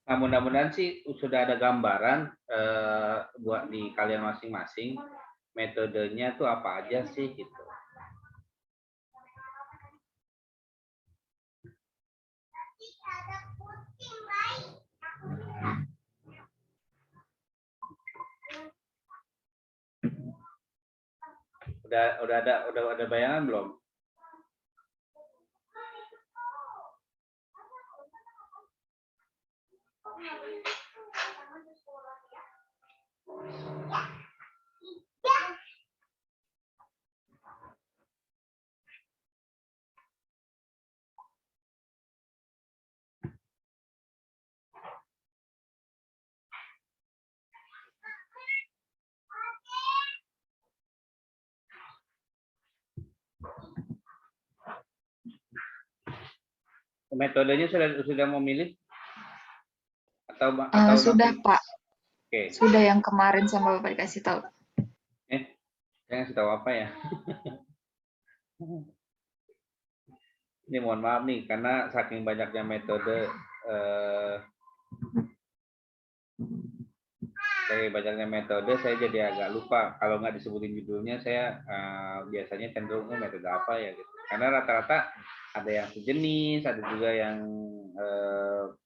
Nah, mudah-mudahan sih sudah ada gambaran buat di kalian masing-masing metodenya tuh apa aja sih gitu. Udah ada bayangan belum? Metodenya sudah memilih atau Sudah, masih? Pak. Oke. Sudah yang kemarin sama Bapak dikasih tahu. Saya ngasih tahu apa ya? Ini mohon maaf nih, karena saking banyaknya metode, saya jadi agak lupa. Kalau nggak disebutin judulnya, saya biasanya cenderung metode apa ya gitu. Karena rata-rata ada yang sejenis, ada juga yang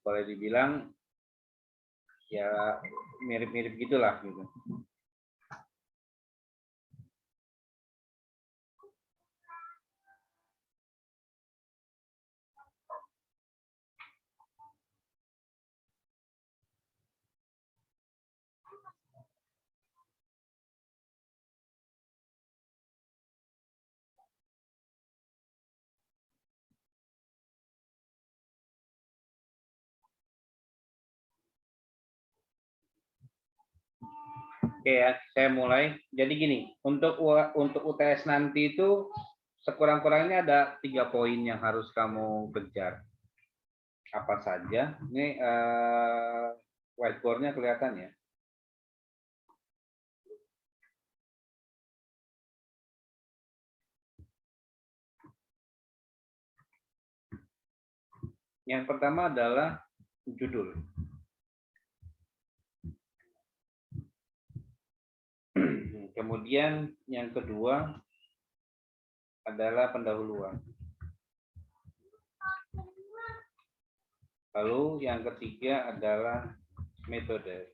boleh dibilang ya mirip-mirip gitulah gitu. Oke ya, saya mulai. Jadi gini, untuk UTS nanti itu sekurang-kurangnya ada 3 poin yang harus kamu kejar. Apa saja? Ini whiteboard-nya kelihatan ya. Yang pertama adalah judul. Kemudian yang kedua adalah pendahuluan. Lalu yang ketiga adalah metode.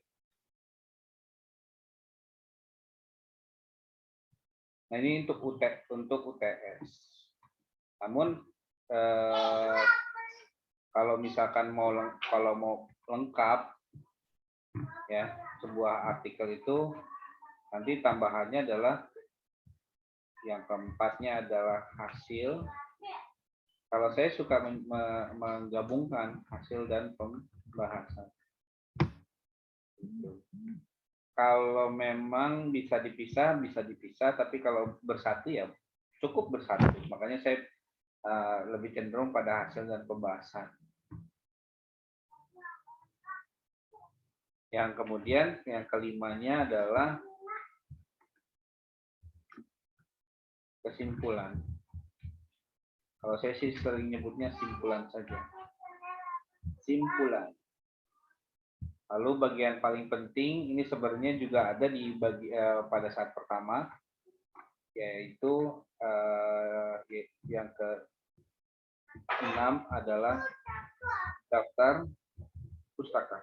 Nah, ini untuk UTS. Namun kalau misalkan mau lengkap ya, sebuah artikel itu nanti tambahannya adalah yang keempatnya adalah hasil. Kalau saya suka menggabungkan hasil dan pembahasan. Kalau memang bisa dipisah, tapi kalau bersatu ya cukup bersatu. Makanya saya lebih cenderung pada hasil dan pembahasan. Yang kemudian, yang kelimanya adalah kesimpulan. Kalau saya sih sering nyebutnya simpulan saja. Simpulan. Lalu bagian paling penting ini sebenarnya juga ada di pada saat pertama, yaitu yang ke-6 adalah daftar pustaka.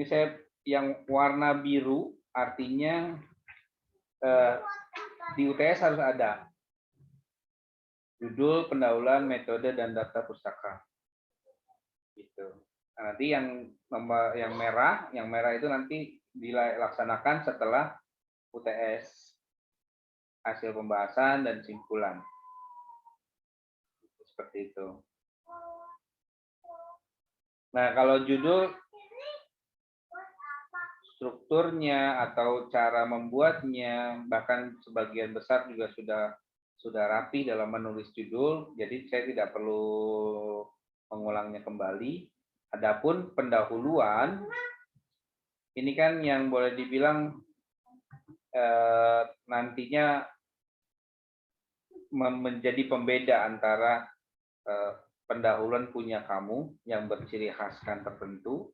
Ini saya yang warna biru artinya di UTS harus ada judul, pendahuluan, metode, dan daftar pustaka. Gitu. Nah, nanti yang merah itu nanti dilaksanakan setelah UTS, hasil pembahasan dan simpulan. Seperti itu. Nah, kalau judul, strukturnya atau cara membuatnya, bahkan sebagian besar juga sudah rapi dalam menulis judul, jadi saya tidak perlu mengulangnya kembali. Adapun pendahuluan, ini kan yang boleh dibilang nantinya menjadi pembeda antara pendahuluan punya kamu yang berciri khaskan tertentu,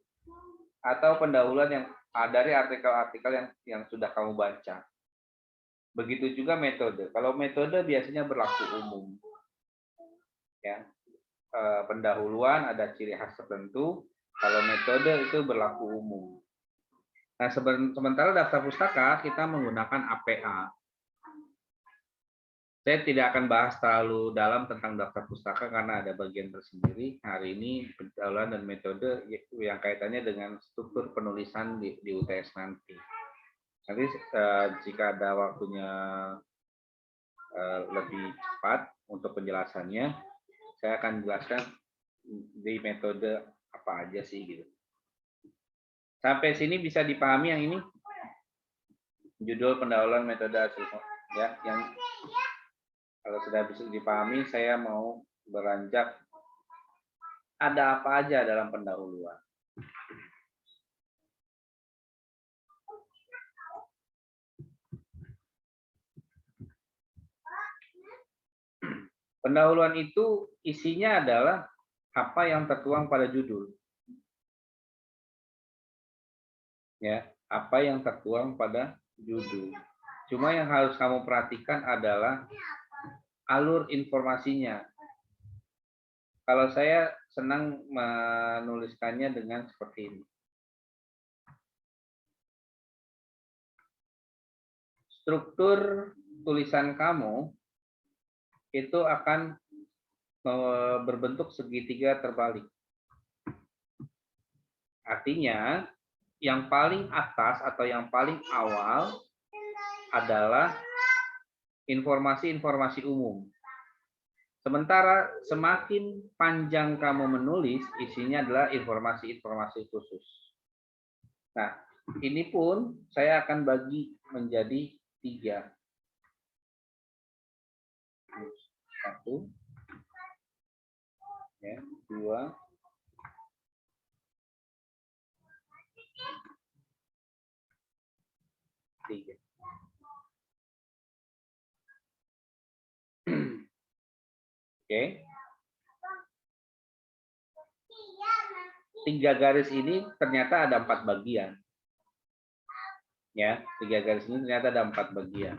atau pendahuluan yang dari artikel-artikel yang sudah kamu baca. Begitu juga metode. Kalau metode biasanya berlaku umum, ya. Pendahuluan ada ciri khas tertentu. Kalau metode itu berlaku umum. Nah, sementara daftar pustaka kita menggunakan APA. Saya tidak akan bahas terlalu dalam tentang daftar pustaka karena ada bagian tersendiri. Hari ini pendahuluan dan metode yang kaitannya dengan struktur penulisan di UTS nanti. Nanti jika ada waktunya lebih cepat untuk penjelasannya, saya akan jelaskan di metode apa aja sih gitu. Sampai sini bisa dipahami yang ini? Judul pendahuluan metode hasil, ya, yang kalau sudah bisa dipahami, saya mau beranjak ada apa aja dalam pendahuluan. Pendahuluan itu isinya adalah apa yang tertuang pada judul. Ya, apa yang tertuang pada judul. Cuma yang harus kamu perhatikan adalah alur informasinya. Kalau saya senang menuliskannya dengan seperti ini. Struktur tulisan kamu itu akan berbentuk segitiga terbalik. Artinya, yang paling atas atau yang paling awal adalah informasi-informasi umum. Sementara semakin panjang kamu menulis, isinya adalah informasi-informasi khusus. Nah, ini pun saya akan bagi menjadi 3. 1, ya, 2, 3. Oke. 3 garis ini ternyata ada 4 bagian. Ya, 3 garis ini ternyata ada 4 bagian.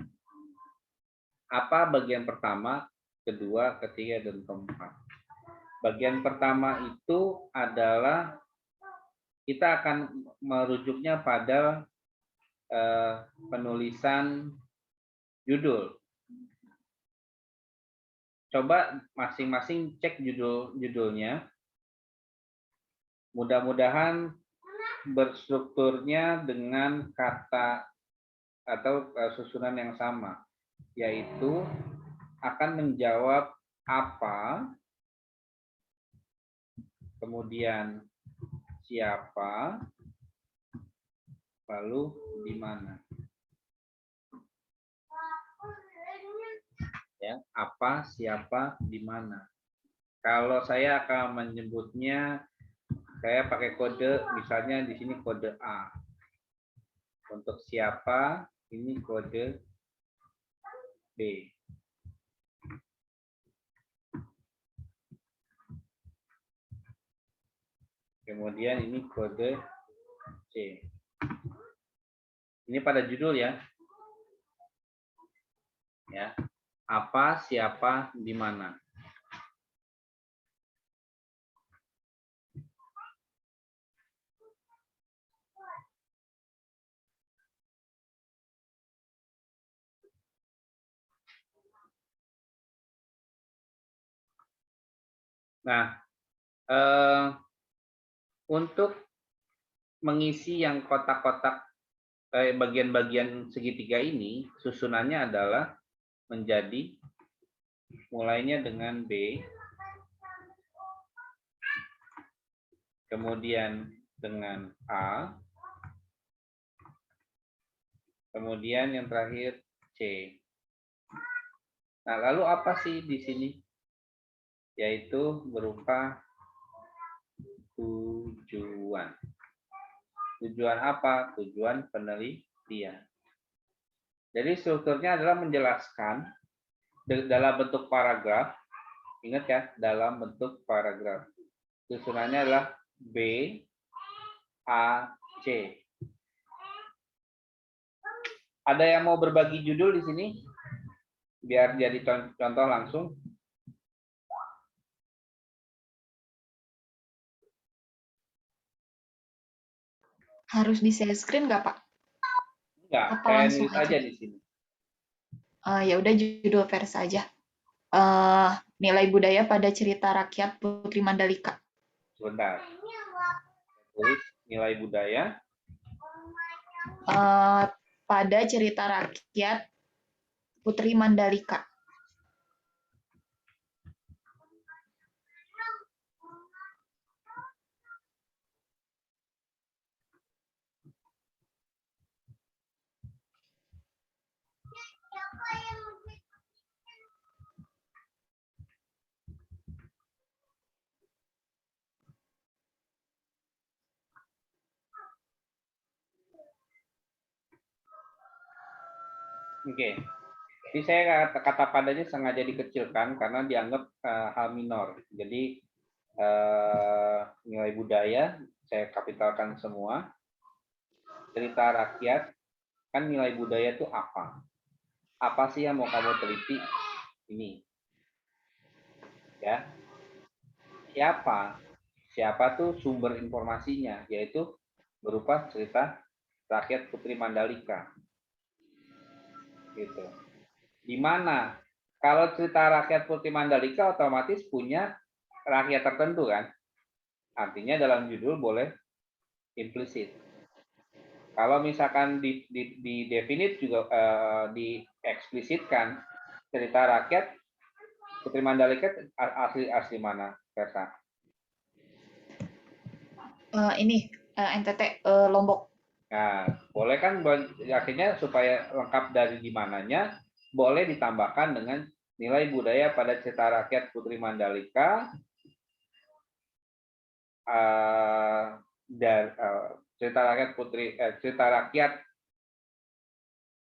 Apa bagian pertama, kedua, ketiga, dan keempat? Bagian pertama itu adalah kita akan merujuknya pada penulisan judul. Coba masing-masing cek judulnya. Mudah-mudahan berstrukturnya dengan kata atau susunan yang sama, yaitu akan menjawab apa, kemudian siapa, lalu di mana. Ya, apa, siapa, di mana. Kalau saya akan menyebutnya, saya pakai kode, misalnya di sini kode A. Untuk siapa, ini kode B. Kemudian ini kode C. Ini pada judul ya. Ya. Apa, siapa, di mana. Nah, untuk mengisi yang kotak-kotak bagian-bagian segitiga ini, susunannya adalah menjadi mulainya dengan B, kemudian dengan A, kemudian yang terakhir C. Nah, lalu apa sih di sini? Yaitu berupa tujuan. Tujuan apa? Tujuan penelitian. Jadi strukturnya adalah menjelaskan dalam bentuk paragraf Ingat ya, dalam bentuk paragraf. Susunannya adalah B, A, C. Ada yang mau berbagi judul di sini? Biar jadi contoh langsung. Harus di share screen nggak, Pak? Enggak, Apa saya langsung nulis aja? aja di sini. Ya udah judul vers aja. Nilai budaya pada cerita rakyat Putri Mandalika. Sebentar. Tulis nilai budaya Pada cerita rakyat Putri Mandalika. Oke. Jadi saya kata padanya sengaja dikecilkan karena dianggap hal minor. Jadi nilai budaya saya kapitalkan semua. Cerita rakyat, kan nilai budaya itu apa? Apa sih yang mau kamu teliti? Ini. Ya. Siapa? Siapa tuh sumber informasinya? Yaitu berupa cerita rakyat Putri Mandalika. Gitu. Di mana kalau cerita rakyat Putri Mandalika otomatis punya rakyat tertentu kan? Artinya dalam judul boleh implisit. Kalau misalkan di definite juga dieksplisitkan cerita rakyat Putri Mandalika asli mana, Versa? NTT Lombok. Nah, boleh kan akhirnya supaya lengkap dari di mananya, boleh ditambahkan dengan nilai budaya pada cerita rakyat Putri Mandalika cerita rakyat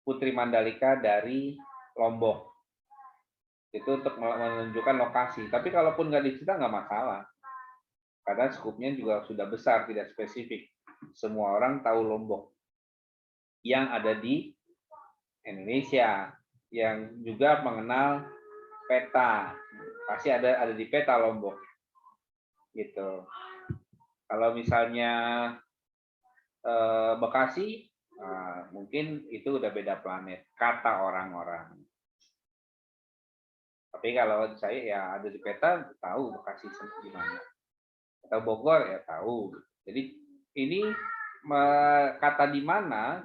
Putri Mandalika dari Lombok. Itu untuk menunjukkan lokasi. Tapi kalaupun nggak dicerita nggak masalah. Karena skupnya juga sudah besar, tidak spesifik. Semua orang tahu Lombok yang ada di Indonesia, yang juga mengenal peta. Pasti ada di peta Lombok. Gitu. Kalau misalnya Bekasi, mungkin itu udah beda planet, kata orang-orang. Tapi kalau saya ya ada di peta, tahu Bekasi gimana. Atau Bogor ya tahu. Jadi ini kata di mana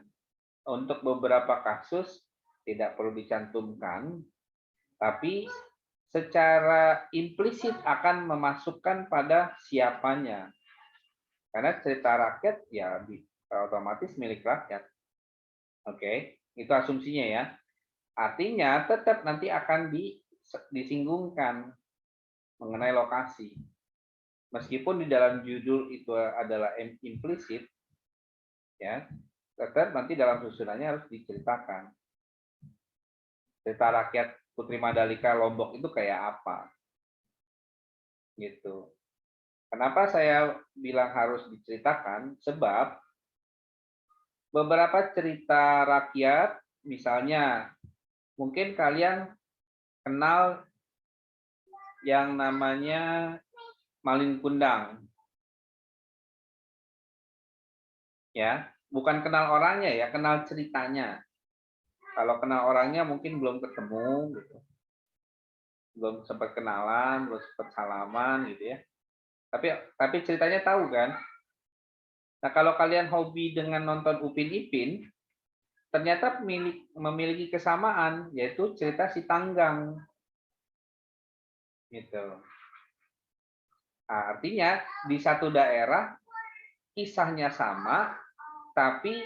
untuk beberapa kasus tidak perlu dicantumkan, tapi secara implisit akan memasukkan pada siapanya. Karena cerita rakyat ya otomatis milik rakyat. Oke, itu asumsinya ya. Artinya tetap nanti akan disinggungkan mengenai lokasi. Meskipun di dalam judul itu adalah implisit, ya, tetap nanti dalam susunannya harus diceritakan. Cerita rakyat Putri Mandalika Lombok itu kayak apa? Gitu. Kenapa saya bilang harus diceritakan? Sebab beberapa cerita rakyat, misalnya, mungkin kalian kenal yang namanya Malin Kundang. Ya, bukan kenal orangnya ya, kenal ceritanya. Kalau kenal orangnya mungkin belum ketemu gitu. Belum sempat kenalan, belum sempat salaman gitu ya. Tapi ceritanya tahu kan? Nah, kalau kalian hobi dengan nonton Upin Ipin, ternyata memiliki kesamaan, yaitu cerita si Tanggang. Gitu. Nah, artinya di satu daerah kisahnya sama, tapi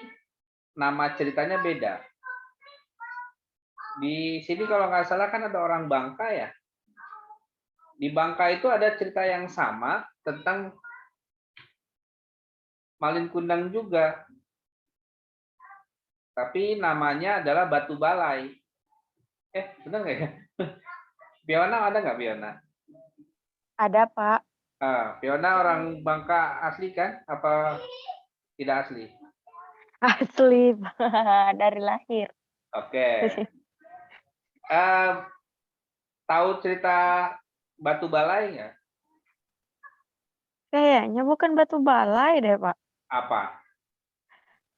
nama ceritanya beda. Di sini kalau nggak salah kan ada orang Bangka ya. Di Bangka itu ada cerita yang sama tentang Malin Kundang juga. Tapi namanya adalah Batu Balai. Benar nggak ya? Biona ada nggak Biona? Ada, Pak. Fiona orang Bangka asli kan? Apa tidak asli? Asli, Pak, dari lahir. Oke. Eh, tahu cerita Batu Balai nggak? Kayaknya bukan batu balai deh, Pak. Apa?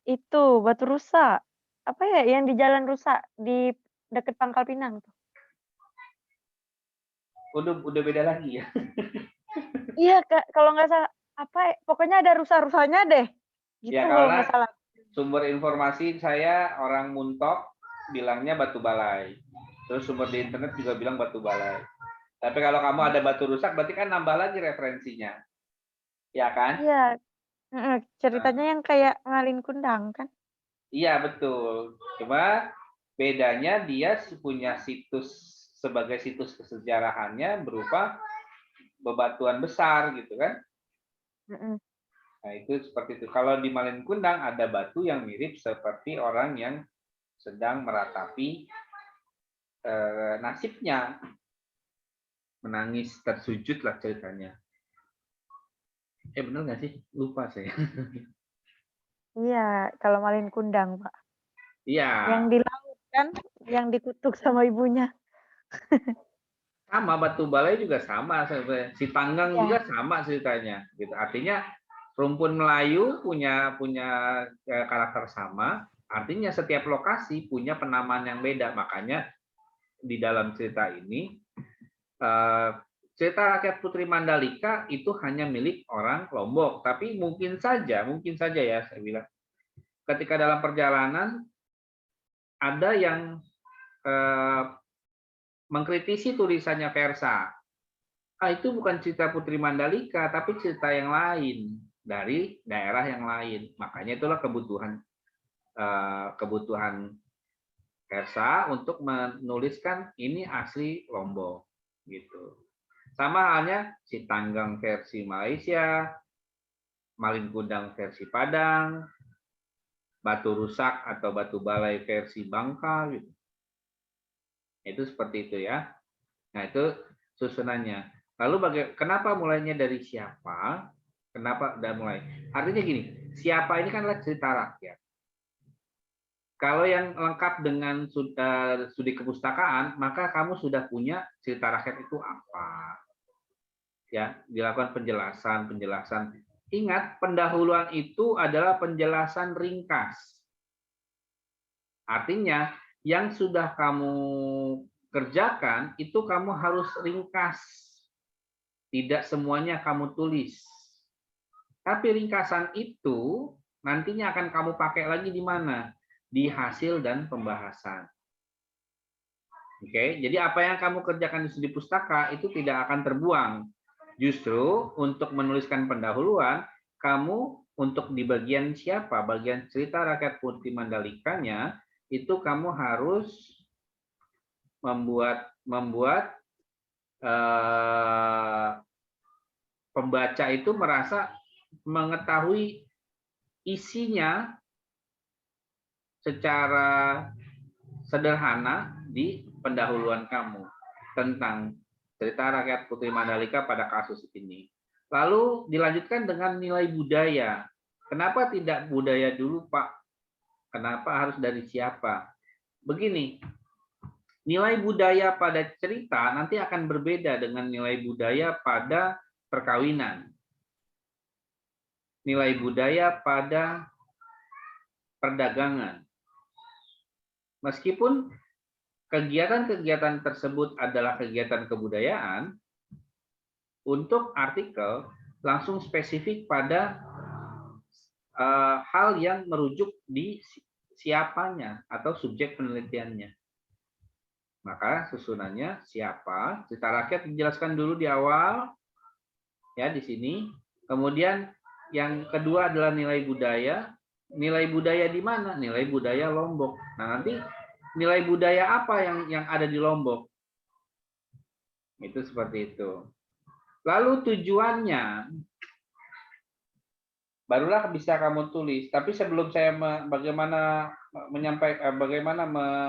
Itu batu rusa. Apa ya yang di Jalan Rusa di deket Pangkal Pinang tuh? Udah beda lagi ya. Iya, Kak, kalau nggak salah apa ya, pokoknya ada rusa-rusanya deh. Gitu Ya kalau nggak karena salah. sumber informasi saya orang Muntok bilangnya Batu Balai. Terus sumber di internet juga bilang Batu Balai. Tapi kalau kamu ada batu rusak berarti kan nambah lagi referensinya. Ya kan? Iya, ceritanya Nah, yang kayak Ngalin Kundang kan? iya betul. Cuma bedanya dia punya situs sebagai situs kesejarahannya berupa bebatuan besar gitu kan. Mhm. Nah, itu seperti itu. Kalau di Malin Kundang ada batu yang mirip seperti orang yang sedang meratapi nasibnya, menangis tersujud lah ceritanya. Benar nggak sih? Lupa saya. Iya, kalau Malin Kundang, Pak. Iya, Yang di laut kan, yang dikutuk sama ibunya. sama Batu Balai juga sama. Si Tanggang Iya. juga sama ceritanya. Gitu. Artinya rumpun Melayu punya karakter sama. Artinya setiap lokasi punya penamaan yang beda. Makanya di dalam cerita ini cerita rakyat Putri Mandalika itu hanya milik orang Lombok. Tapi mungkin saja ya saya bilang, ketika dalam perjalanan ada yang mengkritisi tulisannya Versa. Itu bukan cerita Putri Mandalika, tapi cerita yang lain dari daerah yang lain. Makanya itulah kebutuhan Versa untuk menuliskan ini asli Lombok, gitu. Sama halnya si Tanggang versi Malaysia, Malin Kundang versi Padang, Batu Rusak atau Batu Balai versi Bangka, gitu. Itu seperti itu ya. Nah, itu susunannya. Lalu kenapa mulainya dari siapa? Kenapa udah mulai? Artinya gini, siapa ini kan adalah cerita rakyat. Kalau yang lengkap dengan studi kepustakaan, maka kamu sudah punya cerita rakyat itu apa. Ya, dilakukan penjelasan. Ingat, pendahuluan itu adalah penjelasan ringkas. Artinya, yang sudah kamu kerjakan itu kamu harus ringkas. Tidak semuanya kamu tulis. Tapi ringkasan itu nantinya akan kamu pakai lagi di mana? Di hasil dan pembahasan. Oke, jadi apa yang kamu kerjakan di studi pustaka itu tidak akan terbuang. Justru untuk menuliskan pendahuluan, kamu untuk di bagian siapa? Bagian cerita rakyat Putri Mandalikanya, itu kamu harus membuat pembaca itu merasa mengetahui isinya secara sederhana di pendahuluan kamu tentang cerita rakyat Putri Mandalika pada kasus ini. Lalu dilanjutkan dengan nilai budaya. Kenapa tidak budaya dulu, Pak? Kenapa harus dari siapa? Begini, nilai budaya pada cerita nanti akan berbeda dengan nilai budaya pada perkawinan. Nilai budaya pada perdagangan. Meskipun kegiatan-kegiatan tersebut adalah kegiatan kebudayaan, untuk artikel langsung spesifik pada hal yang merujuk di siapanya atau subjek penelitiannya. Maka susunannya siapa, cerita rakyat dijelaskan dulu di awal, ya di sini. Kemudian yang kedua adalah nilai budaya. Nilai budaya di mana? Nilai budaya Lombok. Nah, nanti nilai budaya apa yang ada di Lombok? Itu seperti itu. Lalu tujuannya, barulah bisa kamu tulis. Tapi sebelum saya bagaimana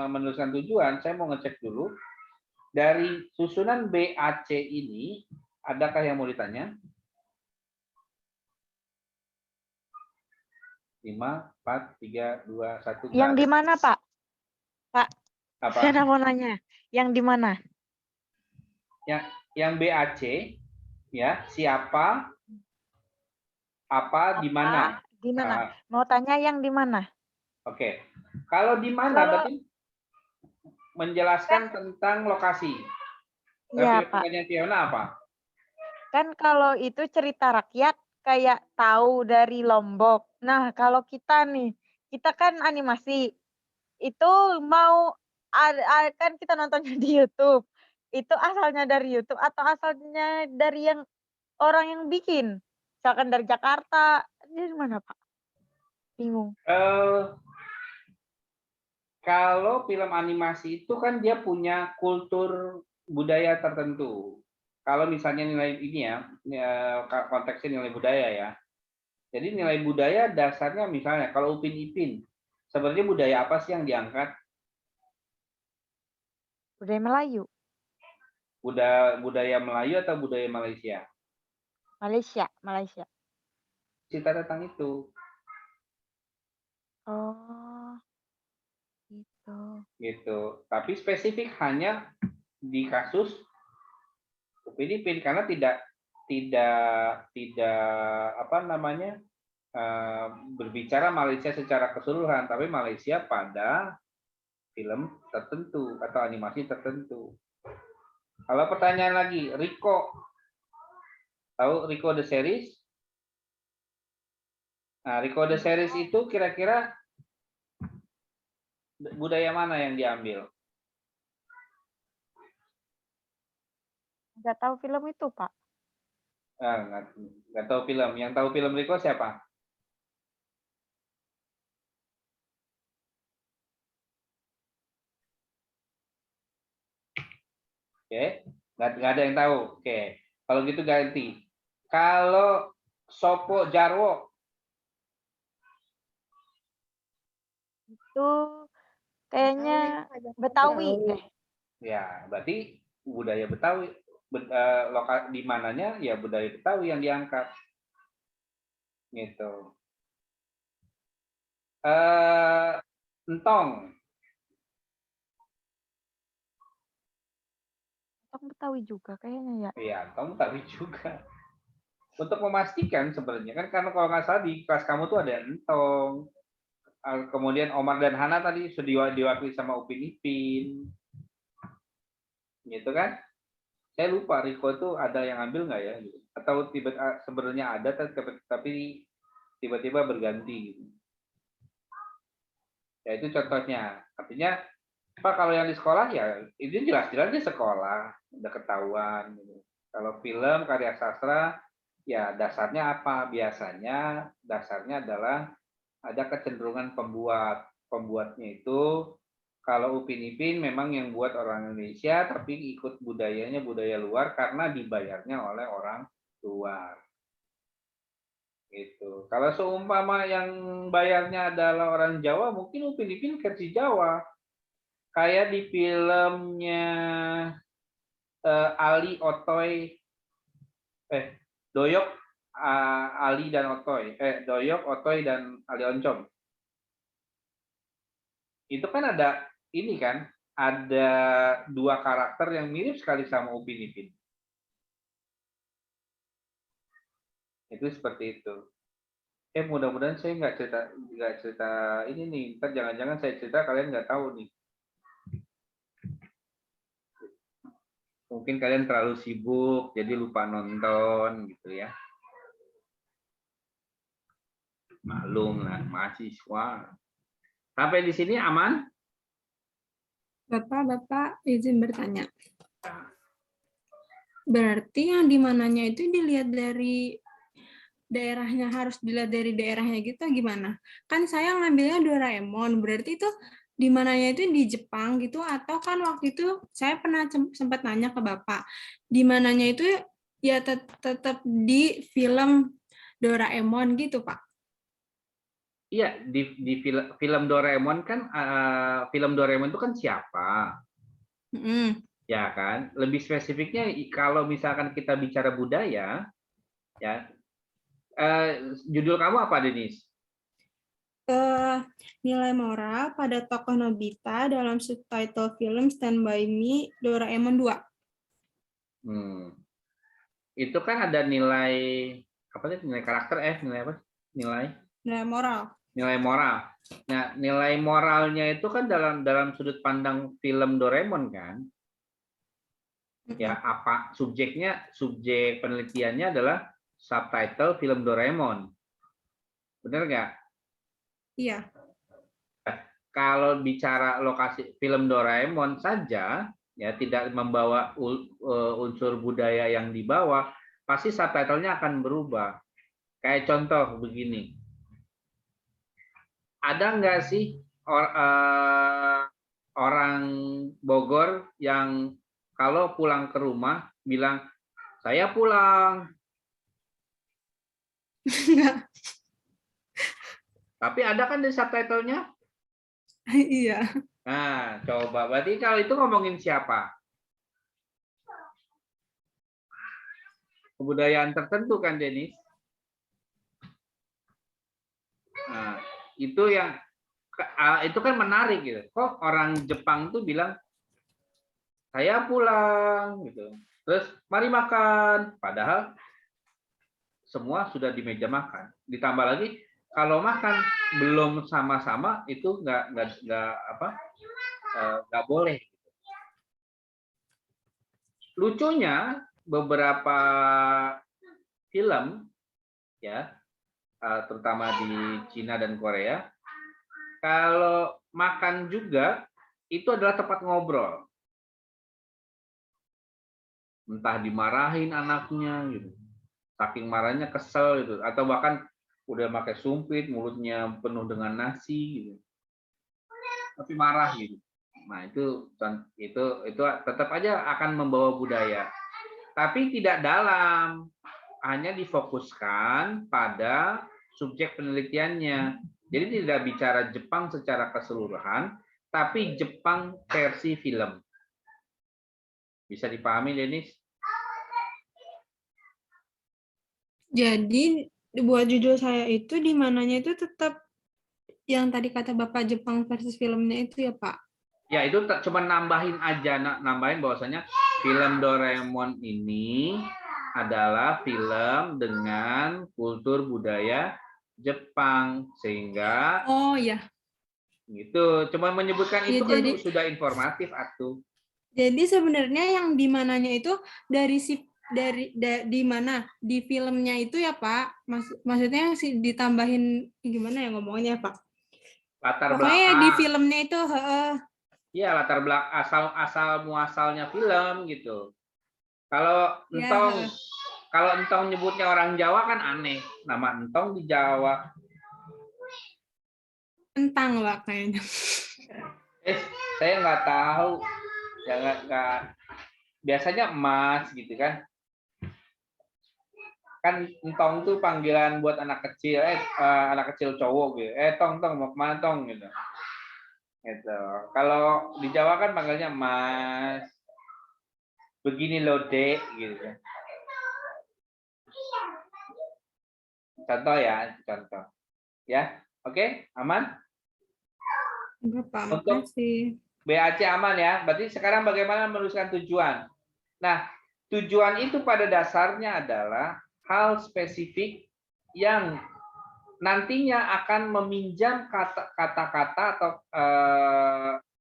menuliskan tujuan, saya mau ngecek dulu dari susunan BAC ini Adakah yang mau ditanya? 5, 4, 3, 2, 1. Yang di mana, Pak? Pak, Apa? saya mau nanya. Yang di mana? Yang BAC, ya, siapa, apa, di mana. Di mana? Mau tanya yang di mana? Oke. Kalau di mana berarti menjelaskan tentang lokasi. Iya, Pak. Pertanyaannya Fiona apa? Kan kalau itu cerita rakyat kayak tahu dari Lombok. Nah, kalau kita nih, kita kan animasi. Itu mau kan kita nontonnya di YouTube. Itu asalnya dari YouTube atau asalnya dari yang orang yang bikin? Misalkan dari Jakarta, dari mana, Pak? Bingung. Kalau film animasi itu kan dia punya kultur budaya tertentu. Kalau misalnya nilai ini ya, konteksnya nilai budaya ya. Jadi nilai budaya dasarnya misalnya kalau Upin Ipin, sebenarnya budaya apa sih yang diangkat? Budaya Melayu. Budaya Melayu atau budaya Malaysia? Malaysia. Cerita tentang itu. Oh, gitu. Gitu. Tapi spesifik hanya di kasus Upin Ipin karena tidak apa namanya berbicara Malaysia secara keseluruhan, tapi Malaysia pada film tertentu atau animasi tertentu. Kalau pertanyaan lagi, Rico, tahu Rico the Series? Nah, Rico the Series itu kira-kira budaya mana yang diambil? Nggak tahu film itu, Pak. Nggak tahu film. Yang tahu film Rico siapa? Oke, nggak ada yang tahu. Oke, kalau gitu ganti. Kalau Sopo Jarwo Itu kayaknya Betawi deh. ya, berarti budaya Betawi. Di mananya ya budaya Betawi yang diangkat. Gitu. Entong. Entong Betawi juga kayaknya ya. Iya, entong Betawi juga. Untuk memastikan sebenarnya kan karena kalau nggak salah di kelas kamu tuh ada entong. Kemudian Omar dan Hana tadi sudah diwakili sama Upin Ipin. Gitu kan? Saya lupa Riko itu ada yang ambil nggak ya? Atau sebenarnya ada tapi tiba-tiba berganti gitu. Ya itu contohnya. Artinya Pak kalau yang di sekolah ya itu jelas-jelas di sekolah udah ketahuan. Gitu. Kalau film karya sastra ya dasarnya apa? Biasanya dasarnya adalah ada kecenderungan pembuatnya itu kalau Upin Ipin memang yang buat orang Indonesia tapi ikut budayanya budaya luar karena dibayarnya oleh orang luar. Gitu. Kalau seumpama yang bayarnya adalah orang Jawa, mungkin Upin Ipin versi Jawa. Kayak di filmnya Ali Otoy, Doyok, Ali dan Otoy, Doyok, Otoy dan Ali Oncom. Itu kan ada ini kan, ada dua karakter yang mirip sekali sama Upin Ipin. Itu seperti itu. Mudah-mudahan saya nggak cerita ini nih. Ntar jangan-jangan saya cerita kalian nggak tahu nih. Mungkin kalian terlalu sibuk, jadi lupa nonton gitu ya. Maklum lah, mahasiswa. Sampai di sini aman? Bapak izin bertanya. Berarti yang di mananya itu dilihat dari daerahnya, harus dilihat dari daerahnya gitu gimana? Kan saya ngambilnya Doraemon, berarti itu di mananya itu di Jepang gitu, atau kan waktu itu saya pernah sempat nanya ke Bapak, di mananya itu ya tetap di film Doraemon gitu, Pak? Iya, di film Doraemon kan film Doraemon itu kan siapa? Ya kan? Lebih spesifiknya kalau misalkan kita bicara budaya, ya. Judul kamu apa, Denis? Nilai moral pada tokoh Nobita dalam subtitle film Stand By Me Doraemon 2. Itu kan ada nilai apa sih? Nilai karakter, nilai apa? Nilai moral. Nilai moral. Nah, nilai moralnya itu kan dalam sudut pandang film Doraemon kan? Ya, apa subjek penelitiannya adalah subtitle film Doraemon. Benar nggak? Iya. Kalau bicara lokasi film Doraemon saja, ya tidak membawa unsur budaya yang dibawa, pasti subtitlenya akan berubah. Kayak contoh begini, ada nggak sih orang Bogor yang kalau pulang ke rumah bilang, saya pulang. Enggak. Tapi ada kan di subtitlenya? Iya. Nah, coba. Berarti kalau itu ngomongin siapa? Kebudayaan tertentu kan, Denis? Nah, itu kan menarik gitu. Kok orang Jepang tuh bilang, saya pulang gitu. Terus mari makan, padahal semua sudah di meja makan. Ditambah lagi kalau makan belum sama-sama itu nggak boleh. Lucunya beberapa film ya, terutama di Cina dan Korea, kalau makan juga itu adalah tempat ngobrol. Entah dimarahin anaknya gitu, saking marahnya kesel gitu, atau bahkan udah pakai sumpit, mulutnya penuh dengan nasi gitu, tapi marah gitu. Nah itu tetap aja akan membawa budaya, tapi tidak dalam, hanya difokuskan pada subjek penelitiannya. Jadi tidak bicara Jepang secara keseluruhan, tapi Jepang versi film. Bisa dipahami, Denis? Jadi buat judul saya itu di mananya itu tetap yang tadi kata Bapak Jepang versus filmnya itu ya Pak? Ya itu cuma nambahin aja, nambahin bahwasanya film Doraemon ini adalah film dengan kultur budaya Jepang, sehingga ya gitu. Cuma menyebutkan ya, itu jadi, kan sudah informatif atuh. Jadi sebenarnya yang di mananya itu di mana di filmnya itu ya Pak, maksudnya sih ditambahin gimana ya ngomongnya Pak? Latar Pokoknya belakang. di filmnya itu Iya, latar belakang asal muasalnya film gitu. Kalau ya, entong nyebutnya orang Jawa kan aneh, nama entong di Jawa. Kentang Pak kayaknya. Saya nggak tahu, ya nggak. Biasanya emas gitu kan. Kan entong tuh panggilan buat anak kecil, anak kecil cowok gitu. Tong mau kemana tong gitu. Gitu. Kalau di Jawa kan panggilnya Mas. Begini loh, Dek gitu kan. Contoh ya, contoh. Ya, oke, aman? Enggak Pak, Untuk makasih. BAC aman ya. Berarti sekarang bagaimana menuliskan tujuan? Nah, tujuan itu pada dasarnya adalah hal spesifik yang nantinya akan meminjam kata-kata atau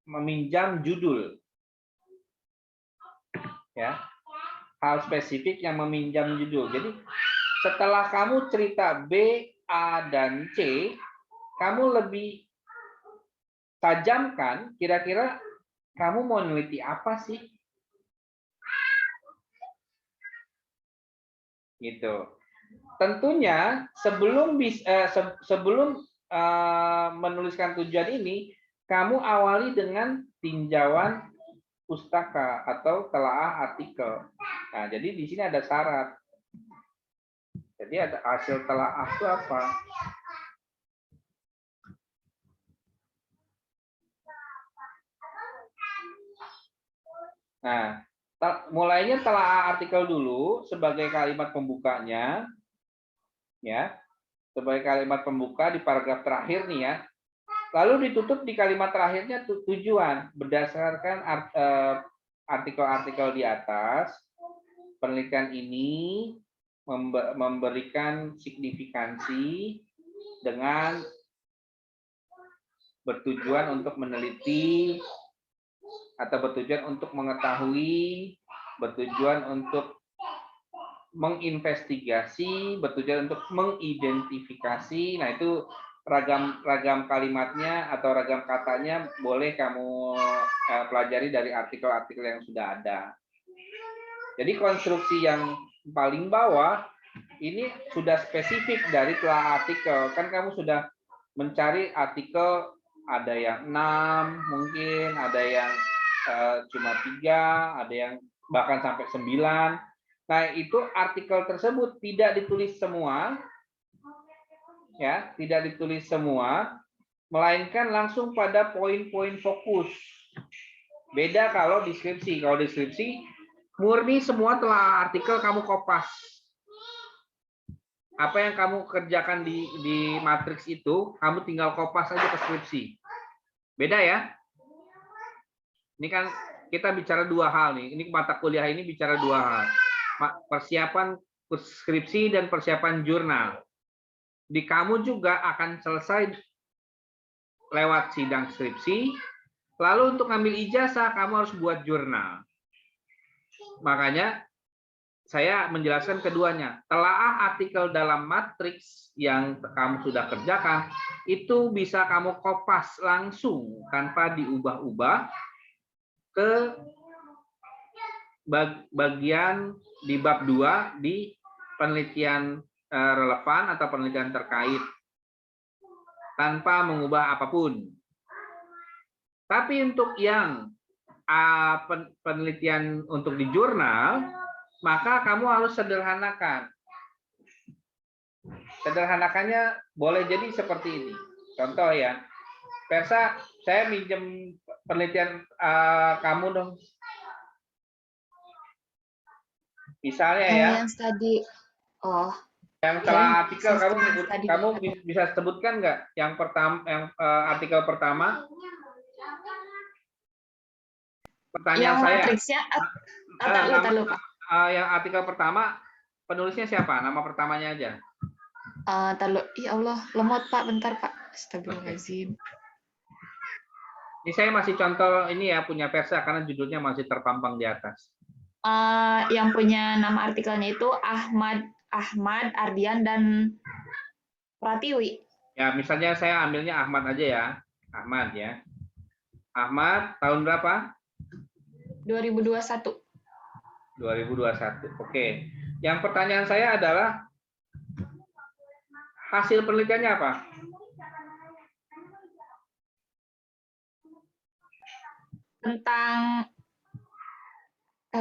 meminjam judul. Ya. Hal spesifik yang meminjam judul. Jadi setelah kamu cerita B, A, dan C, kamu lebih tajamkan kira-kira kamu mau neliti apa sih? Gitu. Tentunya sebelum menuliskan tujuan ini, kamu awali dengan tinjauan pustaka atau telaah artikel. Nah, jadi di sini ada syarat. Jadi ada hasil telaah itu apa? Nah, mulainya telaah artikel dulu sebagai kalimat pembukanya, ya, sebagai kalimat pembuka di paragraf terakhir nih ya. Lalu ditutup di kalimat terakhirnya tujuan berdasarkan artikel-artikel di atas. Penelitian ini memberikan signifikansi dengan bertujuan untuk meneliti atau bertujuan untuk mengetahui, bertujuan untuk menginvestigasi, bertujuan untuk mengidentifikasi. Nah, itu ragam kalimatnya atau ragam katanya boleh kamu pelajari dari artikel-artikel yang sudah ada. Jadi konstruksi yang paling bawah ini sudah spesifik dari telah artikel. Kan kamu sudah mencari artikel, ada yang 6 mungkin, ada yang cuma 3, ada yang bahkan sampai 9. Nah, itu artikel tersebut tidak ditulis semua, ya, tidak ditulis semua, melainkan langsung pada poin-poin fokus. Beda kalau deskripsi. Kalau deskripsi murni semua telah artikel kamu kopas. Apa yang kamu kerjakan di matriks itu, kamu tinggal kopas aja ke skripsi. Beda ya? Ini kan kita bicara dua hal nih. Ini mata kuliah ini bicara dua hal. Persiapan skripsi dan persiapan jurnal. Di kamu juga akan selesai lewat sidang skripsi. Lalu untuk ngambil ijazah, kamu harus buat jurnal. Makanya saya menjelaskan keduanya. Telaah artikel dalam matriks yang kamu sudah kerjakan, itu bisa kamu kopas langsung tanpa diubah-ubah ke bagian di bab 2 di penelitian relevan atau penelitian terkait tanpa mengubah apapun. Tapi untuk yang penelitian untuk di jurnal, maka kamu harus sederhanakan. Sederhanakannya boleh jadi seperti ini. Contoh ya, Persa, saya minjem penelitian kamu dong. Misalnya ya. Yang tadi, oh. Yang telah artikel kamu tadi. bisa sebutkan nggak? Yang pertama, yang artikel pertama. Pertanyaan yang saya. matriksnya, Pak. Yang artikel pertama, penulisnya siapa? Nama pertamanya aja. Ya Allah, lemot Pak, bentar Pak. Astagfirullahaladzim. Ini saya masih contoh ini ya, punya Persa karena judulnya masih terpampang di atas. Yang punya nama artikelnya itu Ahmad Ardian dan Pratiwi. Ya, misalnya saya ambilnya Ahmad aja ya. Ahmad ya. Ahmad tahun berapa? 2021. 2021. Oke. Yang pertanyaan saya adalah hasil penelitiannya apa? Tentang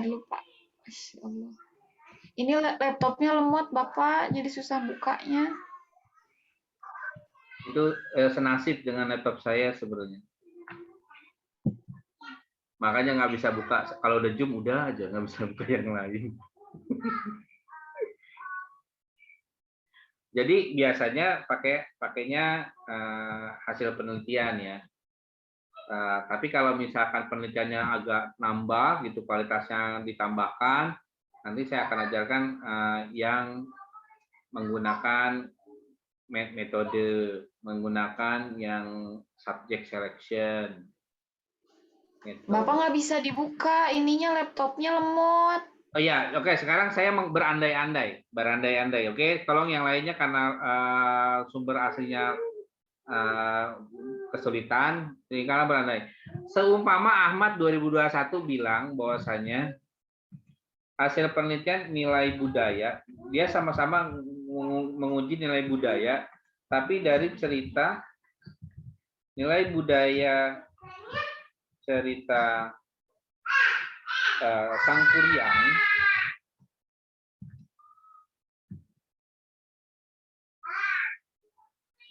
lupa. Allah. Ini laptopnya lemot Bapak, jadi susah bukanya. Itu senasib dengan laptop saya sebenarnya. Makanya nggak bisa buka. Kalau udah Zoom udah aja nggak bisa buka yang lain. Jadi biasanya pakainya hasil penelitian ya. Tapi kalau misalkan penelitiannya agak nambah gitu, kualitasnya ditambahkan, nanti saya akan ajarkan yang menggunakan metode, menggunakan yang subject selection. Gitu. Bapak nggak bisa dibuka, ininya laptopnya lemot. Oh iya, oke. Sekarang saya berandai-andai, oke. Tolong yang lainnya karena sumber aslinya kesulitan, tinggal berandai. Seumpama Ahmad 2021 bilang bahwasanya hasil penelitian nilai budaya, dia sama-sama menguji nilai budaya, tapi dari cerita nilai budaya cerita Sang Kuryang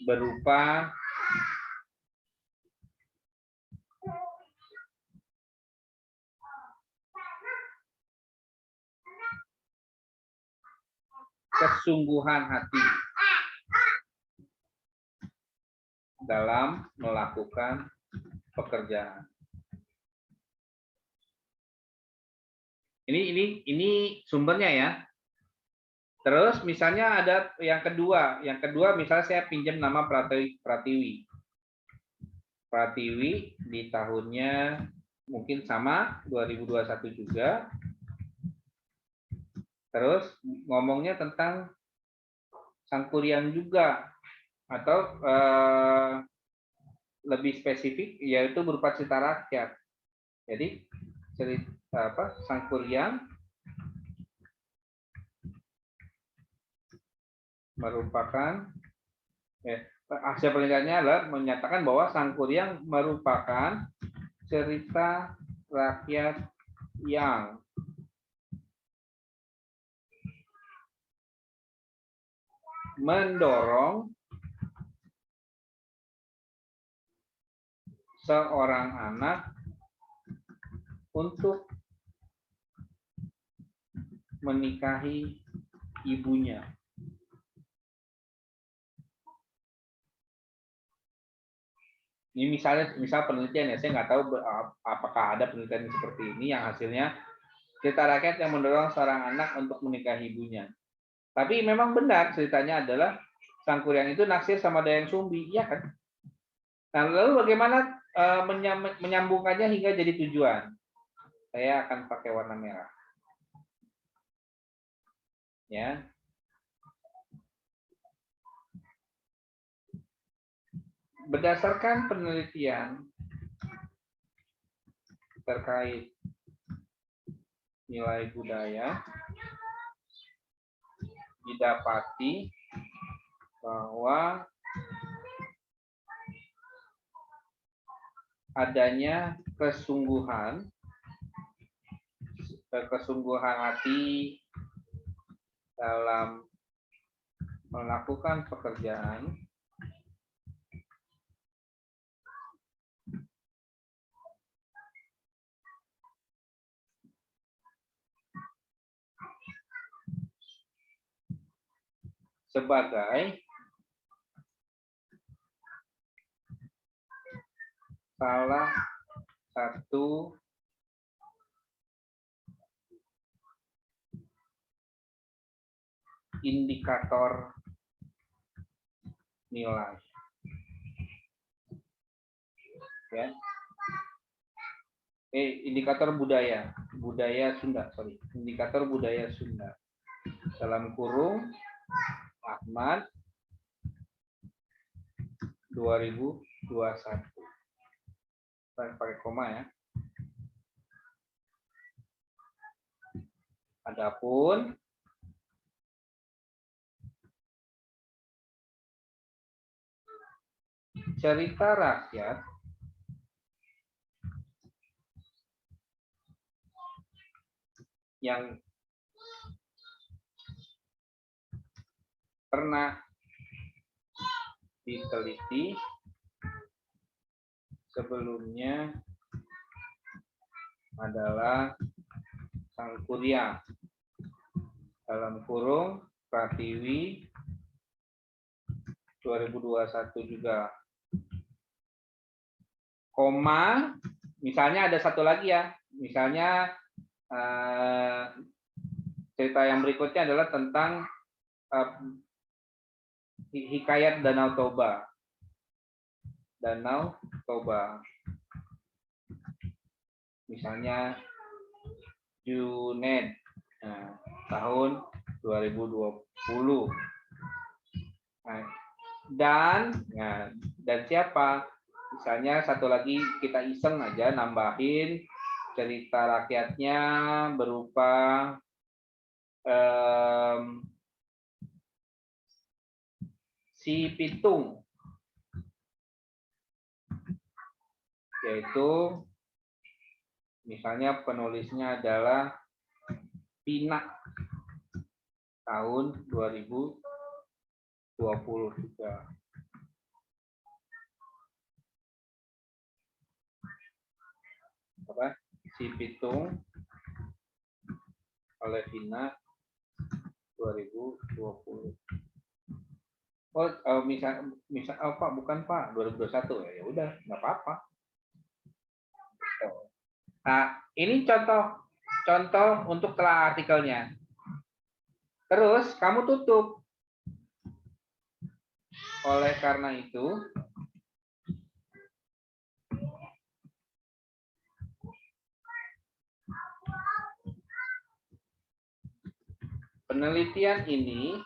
berupa kesungguhan hati dalam melakukan pekerjaan. Ini sumbernya ya. Terus misalnya ada yang kedua misalnya saya pinjam nama Pratiwi. Pratiwi di tahunnya mungkin sama 2021 juga. Terus ngomongnya tentang Sangkuriang juga atau lebih spesifik yaitu berupa cerita rakyat. Jadi cerita Sangkuriang merupakan hasil penelitiannya adalah menyatakan bahwa Sangkuriang merupakan cerita rakyat yang mendorong seorang anak untuk menikahi ibunya. Ini misal penelitian ya, saya nggak tahu apakah ada penelitian seperti ini yang hasilnya cerita rakyat yang mendorong seorang anak untuk menikahi ibunya. Tapi memang benar ceritanya adalah Sangkuriang itu naksir sama Dayang Sumbi, iya kan? Nah, lalu bagaimana menyambungkannya hingga jadi tujuan? Saya akan pakai warna merah. Ya. Berdasarkan penelitian terkait nilai budaya, didapati bahwa adanya kesungguhan hati dalam melakukan pekerjaan sebagai salah satu indikator nilai. Ya. Indikator budaya Sunda, indikator budaya Sunda. Dalam kurung Ahmad 2021. Saya pakai koma ya. Adapun cerita rakyat yang pernah diteliti sebelumnya adalah Sangkuriang dalam kurung Pratiwi 2021 juga. Koma, misalnya ada satu lagi ya, misalnya cerita yang berikutnya adalah tentang Hikayat Danau Toba. Danau Toba. Misalnya Junaid tahun 2020. Dan siapa? Misalnya satu lagi kita iseng aja nambahin cerita rakyatnya berupa si Pitung, yaitu misalnya penulisnya adalah Pina tahun 2020 juga. Si Pitung oleh Pina 2020. Misal Pak, bukan Pak, 2021 ya udah nggak apa-apa. Nah, ini contoh untuk telah artikelnya. Terus kamu tutup. Oleh karena itu, penelitian ini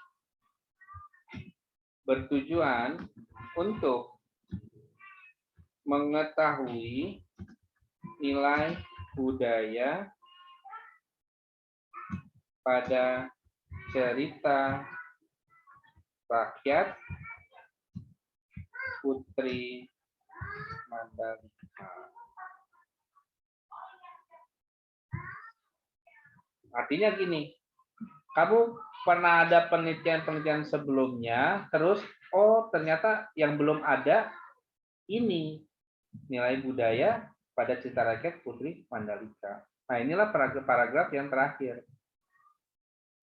bertujuan untuk mengetahui nilai budaya pada cerita rakyat Putri Mandalika. Artinya gini, kamu pernah ada penelitian-penelitian sebelumnya, terus ternyata yang belum ada ini nilai budaya pada cerita rakyat Putri Mandalika. Nah, inilah paragraf yang terakhir.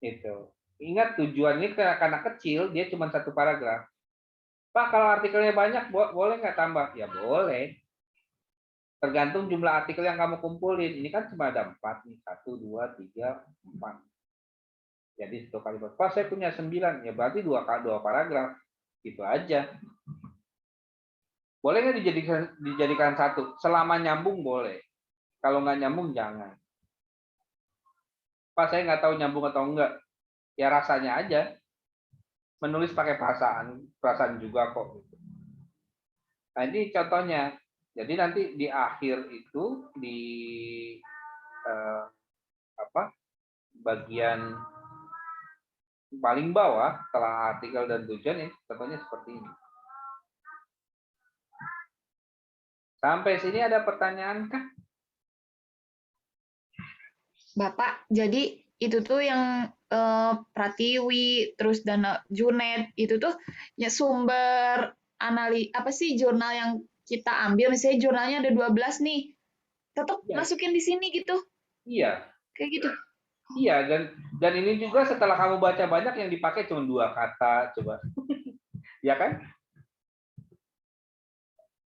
Itu. Ingat tujuannya karena kecil, dia cuma satu paragraf. Pak, kalau artikelnya banyak, boleh nggak tambah? Ya boleh. Tergantung jumlah artikel yang kamu kumpulin. Ini kan cuma ada 4 nih. 1, 2, 3, 4. Jadi 1 kali. Pak, saya punya 9. Ya berarti 2 paragraf. Gitu aja. Boleh nggak dijadikan 1? Selama nyambung boleh. Kalau nggak nyambung, jangan. Pak, saya nggak tahu nyambung atau enggak. Ya rasanya aja. Menulis pakai perasaan juga kok. Nah, ini contohnya. Jadi nanti di akhir itu di bagian paling bawah setelah artikel dan tujuan ini contohnya seperti ini. Sampai sini ada pertanyaan kah? Bapak, jadi itu tuh yang Pratiwi terus dan Junet itu tuh ya sumber apa sih jurnal yang kita ambil, misalnya jurnalnya ada 12 nih, tetap Ya. masukin di sini gitu. Iya. Kayak gitu. Iya, dan ini juga setelah kamu baca banyak yang dipakai cuma 2 kata, coba. Ya kan?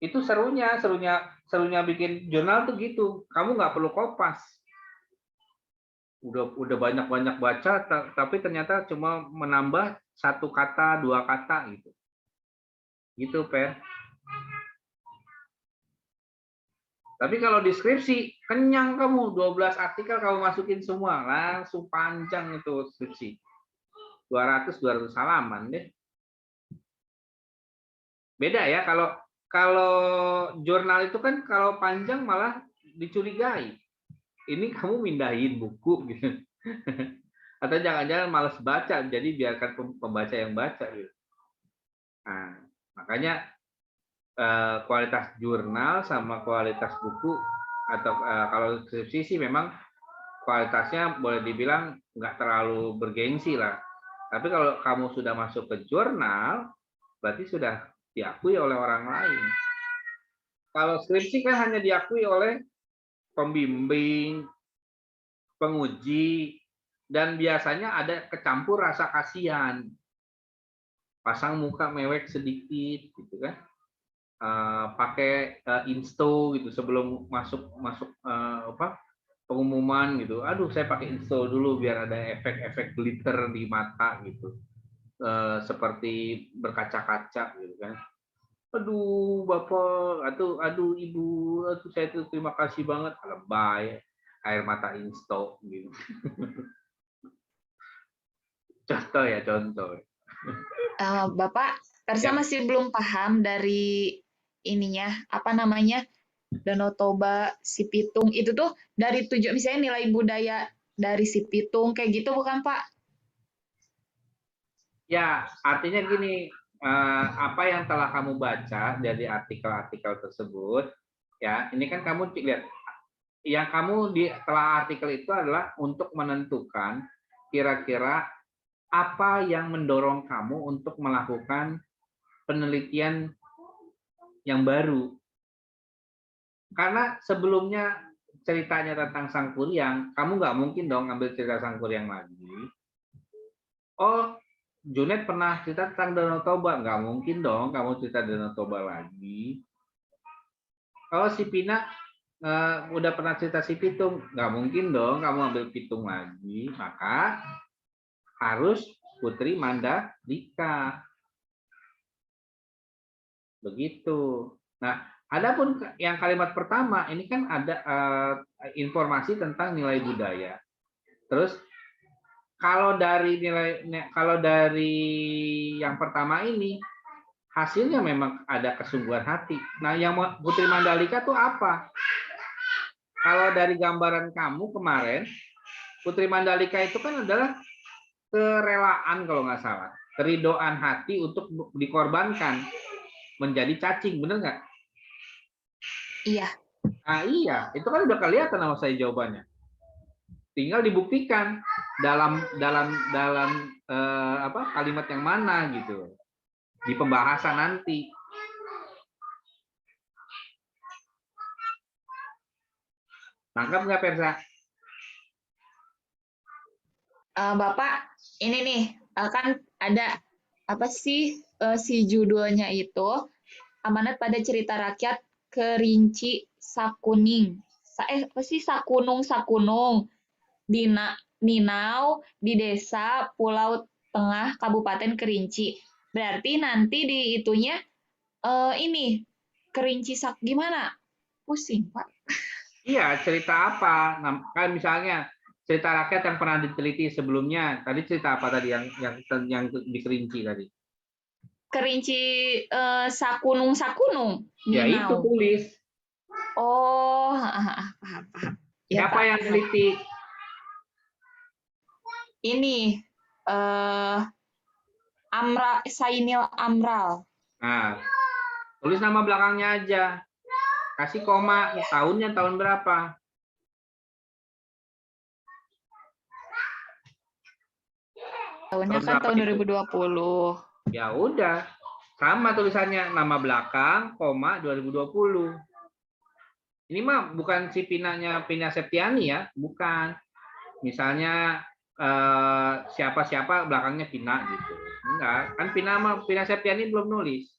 Itu serunya bikin jurnal tuh gitu. Kamu nggak perlu kopas. Udah banyak baca, tapi ternyata cuma menambah 1 kata, 2 kata gitu. Gitu, Per. Tapi kalau deskripsi, kenyang kamu, 12 artikel kamu masukin semua, langsung panjang itu deskripsi. 200 halaman deh. Beda ya, kalau jurnal itu kan kalau panjang malah dicurigai. Ini kamu mindahin buku gitu. Atau jangan-jangan malas baca, jadi biarkan pembaca yang baca gitu. Nah, makanya kualitas jurnal sama kualitas buku atau kalau skripsi sih memang kualitasnya boleh dibilang nggak terlalu bergengsi lah. Tapi kalau kamu sudah masuk ke jurnal, berarti sudah diakui oleh orang lain. Kalau skripsi kan hanya diakui oleh pembimbing, penguji, dan biasanya ada kecampur rasa kasihan. Pasang muka mewek sedikit gitu kan. Pakai insto gitu sebelum masuk pengumuman gitu. Aduh, saya pakai insto dulu biar ada efek-efek glitter di mata gitu. Seperti berkaca-kaca gitu kan. Aduh, Bapak, aduh Ibu, saya tuh terima kasih banget. Lebay, air mata insto gitu. Contoh. Bapak, Persa Ya. masih belum paham dari ininya, apa namanya, Danau Toba, Si Pitung, itu tuh dari misalnya nilai budaya dari Si Pitung, kayak gitu bukan Pak? Ya, artinya gini, apa yang telah kamu baca dari artikel-artikel tersebut, ya, ini kan kamu lihat, yang kamu telah artikel itu adalah untuk menentukan kira-kira apa yang mendorong kamu untuk melakukan penelitian yang baru. Karena sebelumnya ceritanya tentang Sangkuriang, kamu nggak mungkin dong ambil cerita Sangkuriang lagi. Oh, Junet pernah cerita tentang Danau Toba. Nggak mungkin dong kamu cerita Danau Toba lagi. Oh, si Pina udah pernah cerita si Pitung. Nggak mungkin dong kamu ambil Pitung lagi. Maka harus Putri Mandalika. Begitu. Nah, adapun yang kalimat pertama, ini kan ada informasi tentang nilai budaya. Terus kalau dari yang pertama ini hasilnya memang ada kesungguhan hati. Nah, yang Putri Mandalika tuh apa? Kalau dari gambaran kamu kemarin, Putri Mandalika itu kan adalah kerelaan kalau nggak salah, keridoan hati untuk dikorbankan menjadi cacing, bener nggak? Iya. Nah, iya, itu kan udah kelihatan sama saya jawabannya. Tinggal dibuktikan dalam kalimat yang mana gitu di pembahasan nanti. Tangkap nggak, Persa? Bapak, ini nih kan ada apa sih si judulnya itu Amanat pada Cerita Rakyat Kerinci Sakuning. Apa sih Sakunung Ninau di Desa Pulau Tengah Kabupaten Kerinci. Berarti nanti di itunya ini Kerinci gimana? Pusing, Pak. Iya, cerita apa? Kan misalnya cerita rakyat yang pernah diteliti sebelumnya. Tadi cerita apa tadi yang di Kerinci tadi? Kerinci Sakunung. Ya itu Ninau. tulis. Oh, paham. Ya, Siapa Pak. yang teliti? Ini Sainil Amral. Nah, tulis nama belakangnya aja. Kasih koma, Ya. tahunnya tahun berapa? Tahunnya kan tahun 2020. Ya udah, sama tulisannya nama belakang, koma 2020. Ini mah bukan si Pina Septiani ya, bukan. Misalnya siapa belakangnya Pina gitu. Enggak, kan Pina Septiani belum nulis.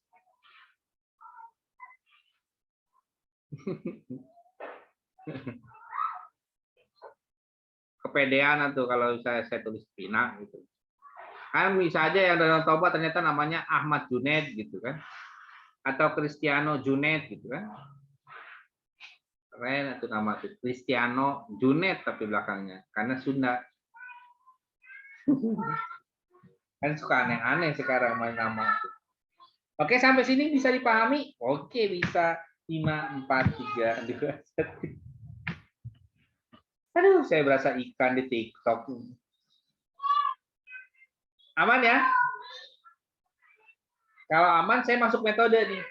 Kepedean tuh kalau saya tulis Pina gitu. Kan bisa aja yang Danau Toba ternyata namanya Ahmad Junaid gitu kan. Atau Cristiano Junaid gitu kan. Keren itu nama tuh, Cristiano Junaid tapi belakangnya karena Sunda. Kan suka aneh-aneh sekarang main nama. Oke, sampai sini bisa dipahami? Oke, bisa. 5, 4, 3, 2, 1. Aduh, saya berasa ikan di TikTok. Aman ya? Kalau aman, saya masuk metode nih.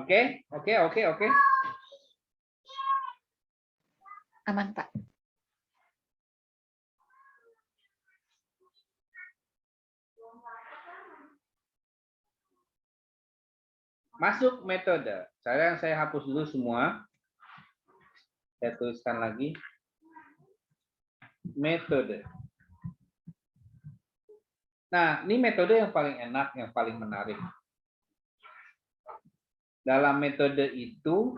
Oke. Aman, Pak. Masuk metode. Saya hapus dulu semua. Saya tuliskan lagi. Metode. Nah, ini metode yang paling enak, yang paling menarik. Dalam metode itu,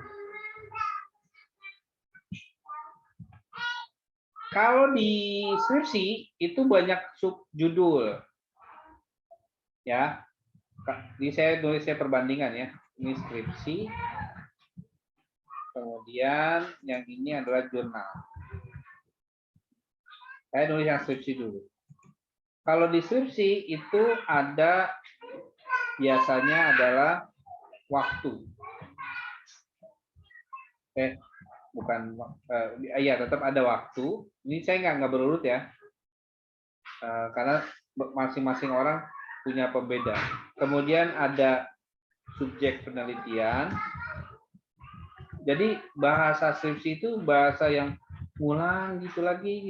kalau di skripsi itu banyak subjudul. Ya. Ini saya tulisnya perbandingan ya. Ini skripsi. Kemudian yang ini adalah jurnal. Saya tulis yang skripsi dulu. Kalau di skripsi itu ada biasanya adalah waktu. Tetap ada waktu. Ini saya nggak berurut ya. Karena masing-masing orang punya pembeda. Kemudian ada subjek penelitian. Jadi bahasa skripsi itu bahasa yang ngulang gitu lagi.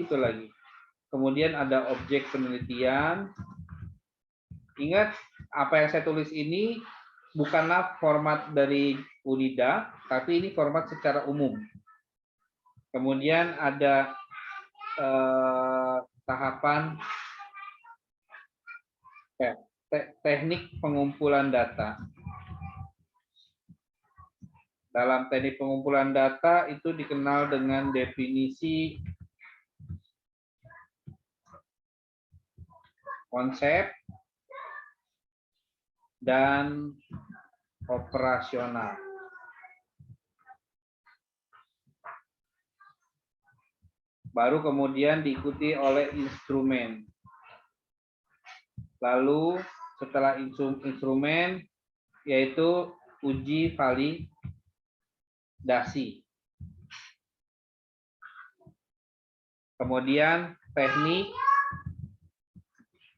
Kemudian ada objek penelitian. Ingat, apa yang saya tulis ini bukanlah format dari Unida, tapi ini format secara umum. Kemudian ada tahapan teknik pengumpulan data. Dalam teknik pengumpulan data itu dikenal dengan definisi, konsep, dan operasional. Baru kemudian diikuti oleh instrumen. Lalu setelah instrumen yaitu uji validasi. Kemudian teknik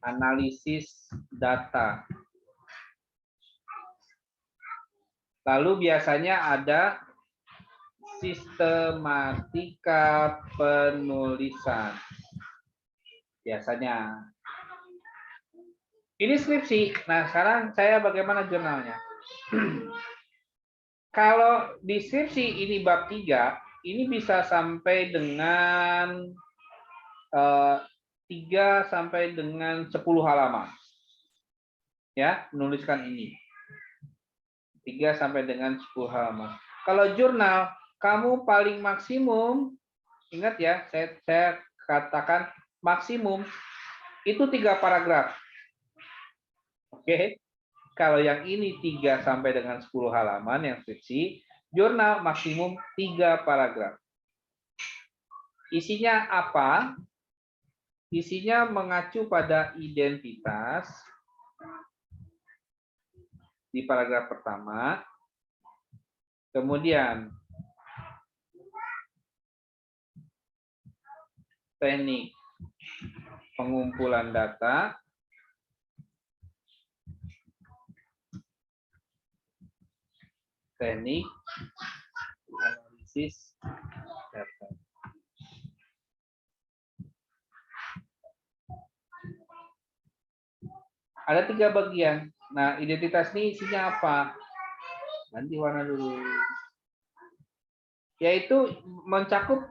analisis data. Lalu biasanya ada sistematika penulisan. Biasanya. Ini skripsi. Nah, sekarang saya bagaimana jurnalnya? Kalau di skripsi ini bab 3, ini bisa sampai dengan 3 sampai dengan 10 halaman. Ya, menuliskan ini. 3 sampai dengan 10 halaman. Kalau jurnal, kamu paling maksimum, ingat ya, saya katakan maksimum, itu 3 paragraf. Oke, kalau yang ini 3 sampai dengan 10 halaman yang skripsi, jurnal maksimum 3 paragraf. Isinya apa? Isinya mengacu pada identitas di paragraf pertama. Kemudian teknik pengumpulan data. Teknik analisis data. Ada 3 bagian. Nah, identitas ini isinya apa? Ganti warna dulu. Yaitu mencakup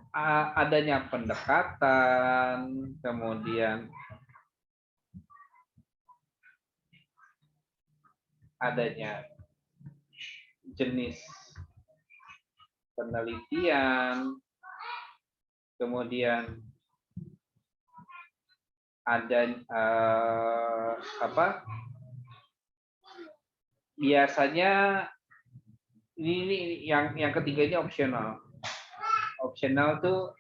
adanya pendekatan, kemudian adanya jenis penelitian, kemudian ada biasanya ini yang ketiga ini opsional. Opsional tuh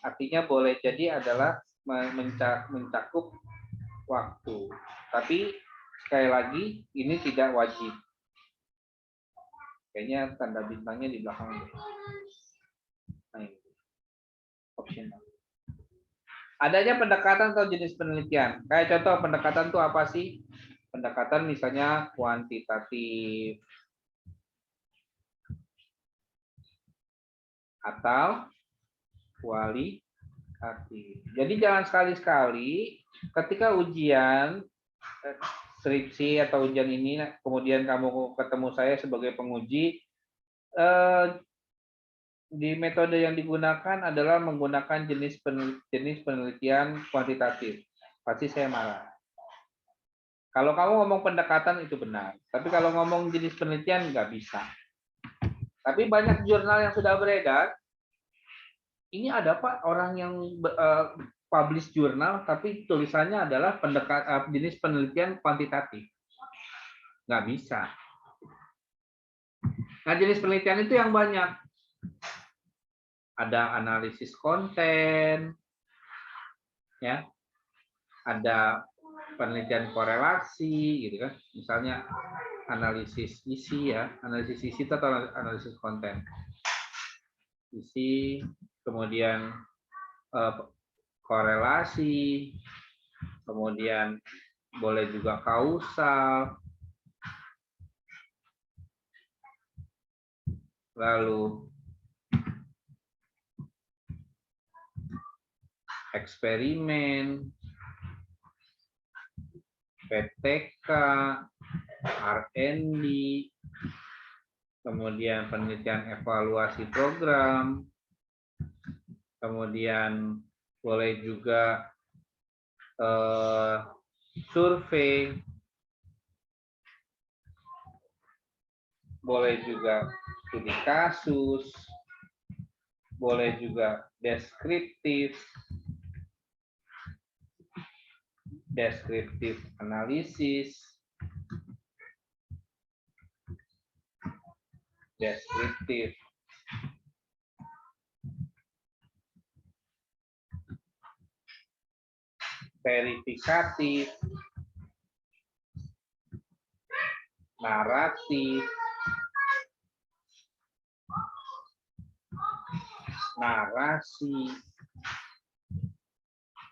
artinya boleh jadi adalah mencakup waktu, tapi sekali lagi ini tidak wajib. Kayaknya tanda bintangnya di belakang. Nah, ini. Opsional. Adanya pendekatan atau jenis penelitian. Kayak contoh pendekatan itu apa sih? Pendekatan misalnya kuantitatif atau kualitatif. Jadi jangan sekali-sekali ketika ujian skripsi atau ujian ini, kemudian kamu ketemu saya sebagai penguji, di metode yang digunakan adalah menggunakan jenis penelitian kuantitatif. Pasti saya marah. Kalau kamu ngomong pendekatan itu benar, tapi kalau ngomong jenis penelitian nggak bisa. Tapi banyak jurnal yang sudah beredar. Ini ada Pak orang yang publish jurnal, tapi tulisannya adalah jenis penelitian kuantitatif. Nggak bisa. Nah, jenis penelitian itu yang banyak. Ada analisis konten, ya, ada penelitian korelasi, gitu kan. Misalnya analisis isi, ya, analisis isi atau analisis konten. Isi, kemudian korelasi, kemudian boleh juga kausal, lalu eksperimen, PTK, R&D, kemudian penelitian evaluasi program, kemudian boleh juga survei, boleh juga studi kasus, boleh juga deskriptif analisis, deskriptif verifikatif, naratif, narasi,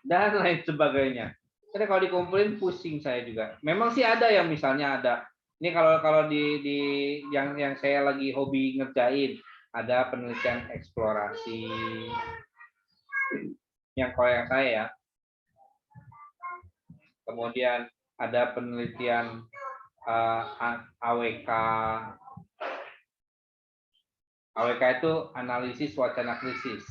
dan lain sebagainya. Karena kalau dikumpulin pusing saya juga. Memang sih ada yang misalnya ada. Ini kalau di yang saya lagi hobi ngerjain, ada penelitian eksplorasi. Yang kalau yang saya ya. Kemudian ada penelitian AWK. AWK itu analisis wacana krisis.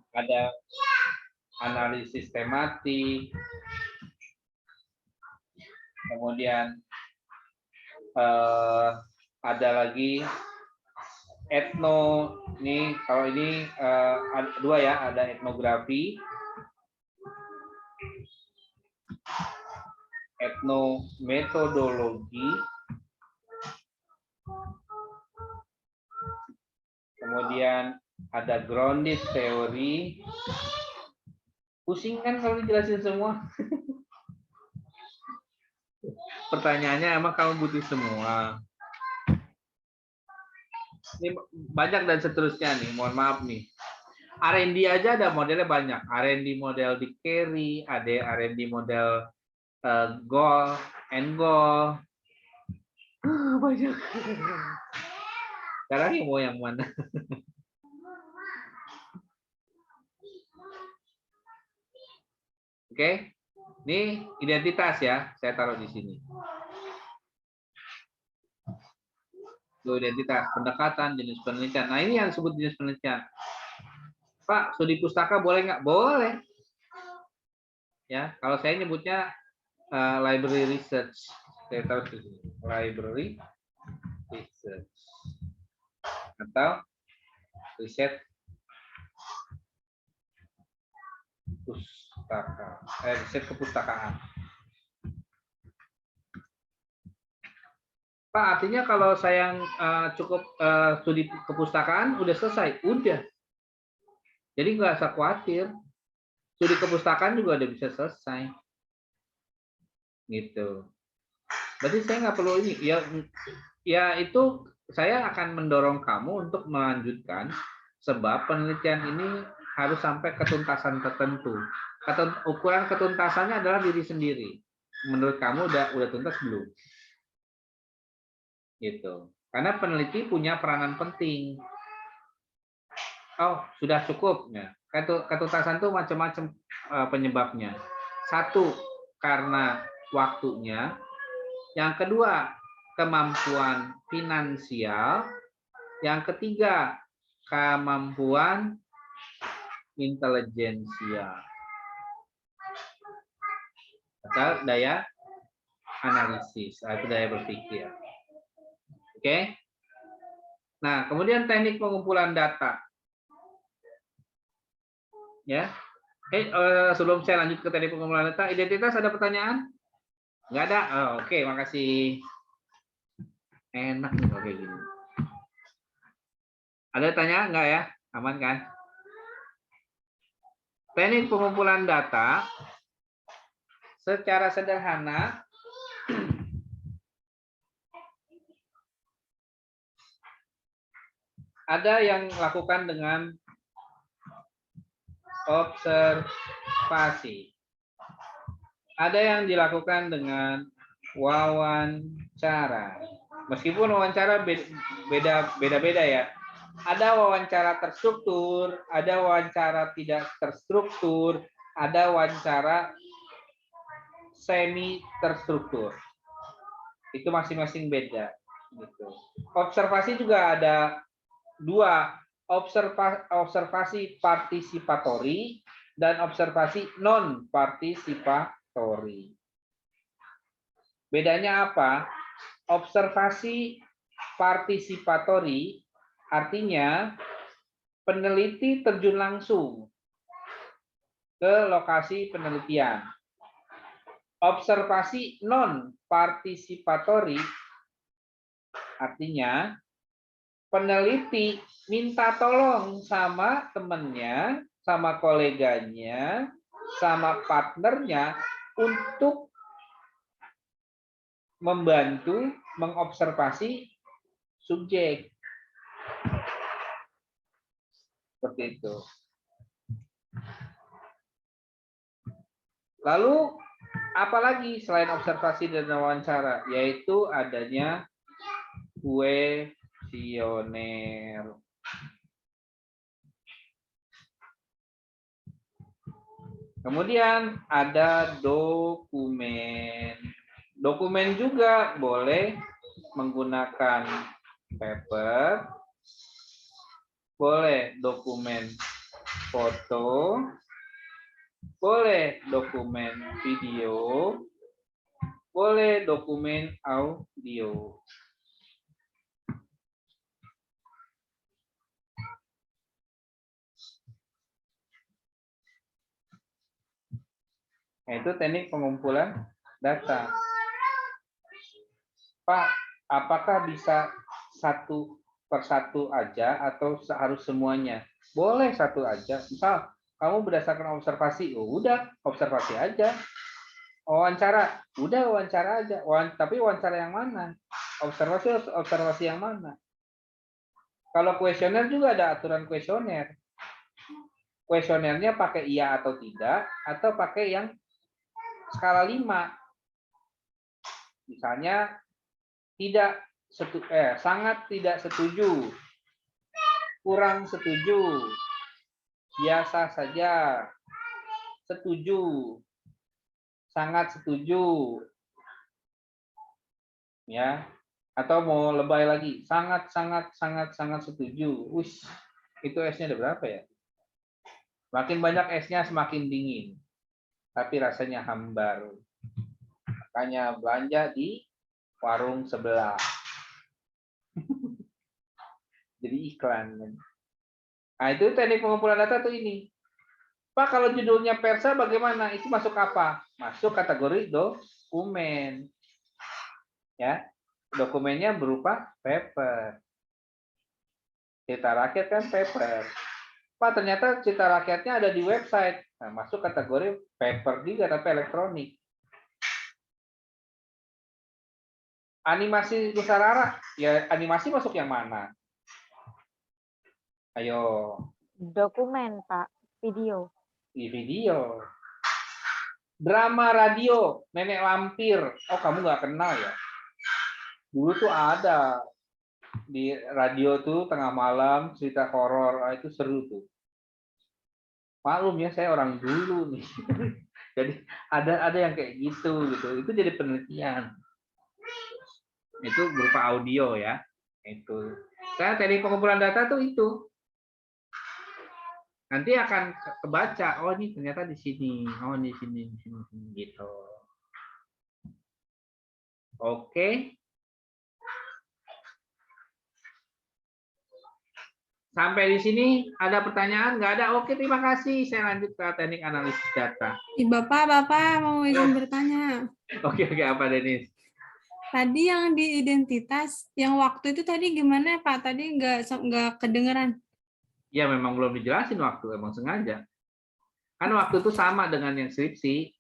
Ada analisis tematik, kemudian ada lagi etno. Nih kalau ini ada dua ya, ada etnografi, etnometodologi, kemudian ada grounded theory. Pusing kan kalau dijelasin semua. Pertanyaannya emang kamu butuh semua? Ini banyak dan seterusnya nih, mohon maaf nih. R&D aja ada modelnya banyak. R&D model di carry, ada R&D model goal and goal. Banyak. Sekarang mau yang mana? Oke, ini identitas ya, saya taruh di sini. Itu identitas, pendekatan, jenis penelitian. Nah ini yang disebut jenis penelitian. Pak, studi pustaka boleh nggak? Boleh. Ya, kalau saya nyebutnya library research. Saya taruh di sini. Library research atau riset pustaka, riset kepustakaan. Pak, artinya kalau saya cukup studi kepustakaan udah selesai? Udah. Jadi nggak usah khawatir. Studi kepustakaan juga udah bisa selesai. Gitu. Berarti saya nggak perlu ini. Ya itu saya akan mendorong kamu untuk melanjutkan sebab penelitian ini harus sampai ketuntasan tertentu. Ukuran ketuntasannya adalah diri sendiri. Menurut kamu udah tuntas belum? Gitu. Karena peneliti punya peranan penting. Oh, sudah cukup ya. Ketuntasan itu macam-macam penyebabnya. Satu, karena waktunya. Yang kedua, kemampuan finansial. Yang ketiga, kemampuan intelijensial. Atau daya analisis, atau daya berpikir. Oke. Nah, kemudian teknik pengumpulan data. Ya. Sebelum saya lanjut ke teknik pengumpulan data, identitas ada pertanyaan? Nggak ada? Oke, makasih. Enak nih kalau kayak gini. Ada tanya nggak ya? Aman kan? Teknik pengumpulan data secara sederhana ada yang lakukan dengan observasi. Ada yang dilakukan dengan wawancara. Meskipun wawancara beda-beda ya. Ada wawancara terstruktur, ada wawancara tidak terstruktur, ada wawancara semi terstruktur. Itu masing-masing beda. Gitu. Observasi juga ada Dua, observasi partisipatori dan observasi non partisipatori. Bedanya apa? Observasi partisipatori artinya peneliti terjun langsung ke lokasi penelitian. Observasi non partisipatori artinya peneliti minta tolong sama temannya, sama koleganya, sama partnernya untuk membantu mengobservasi subjek. Seperti itu. Lalu apalagi selain observasi dan wawancara, yaitu adanya kuesioner. Kemudian ada dokumen. Dokumen juga boleh menggunakan paper, boleh dokumen foto, boleh dokumen video, boleh dokumen audio. Nah, itu teknik pengumpulan data. Pak, apakah bisa satu persatu aja atau harus semuanya? Boleh satu aja. Misal, kamu berdasarkan observasi, oh udah observasi aja. Wawancara, udah wawancara aja. Tapi wawancara yang mana? Observasi yang mana? Kalau kuesioner juga ada aturan kuesioner. Kuesionernya pakai iya atau tidak, atau pakai yang skala 5. Misalnya, sangat tidak setuju, kurang setuju, biasa saja, setuju, sangat setuju, ya, atau mau lebay lagi, sangat setuju. Ush, itu esnya ada berapa ya? Makin banyak esnya semakin dingin, tapi rasanya hambar. Makanya belanja di warung sebelah. Jadi iklan. Nah, itu teknik pengumpulan data tuh ini. Pak, kalau judulnya persa bagaimana? Itu masuk apa? Masuk kategori dokumen. Ya. Dokumennya berupa paper. Cerita rakyat kan paper. Pak, ternyata cerita rakyatnya ada di website. Nah, masuk kategori paper juga tapi elektronik. Animasi Nusa Rara, ya animasi masuk yang mana? Ayo. Dokumen, Pak. Video. Di video. Drama radio, Nenek Lampir. Oh, kamu nggak kenal ya? Dulu tuh ada di radio tuh tengah malam cerita horor, itu seru tuh. Maklum ya, saya orang dulu nih. Jadi ada yang kayak gitu. Itu jadi penelitian. Itu berupa audio ya. Itu. Saya tadi pengumpulan data tuh itu. Nanti akan kebaca, oh ini ternyata di sini, oh di sini gitu. Oke. Sampai di sini ada pertanyaan? Nggak ada? Oke, terima kasih. Saya lanjut ke teknik analisis data. Bapak mau izin bertanya. Oke, apa Denis? Tadi yang di identitas, yang waktu itu tadi gimana Pak? Tadi nggak kedengeran. Ya memang belum dijelasin waktu, emang sengaja. Kan waktu itu sama dengan yang skripsi.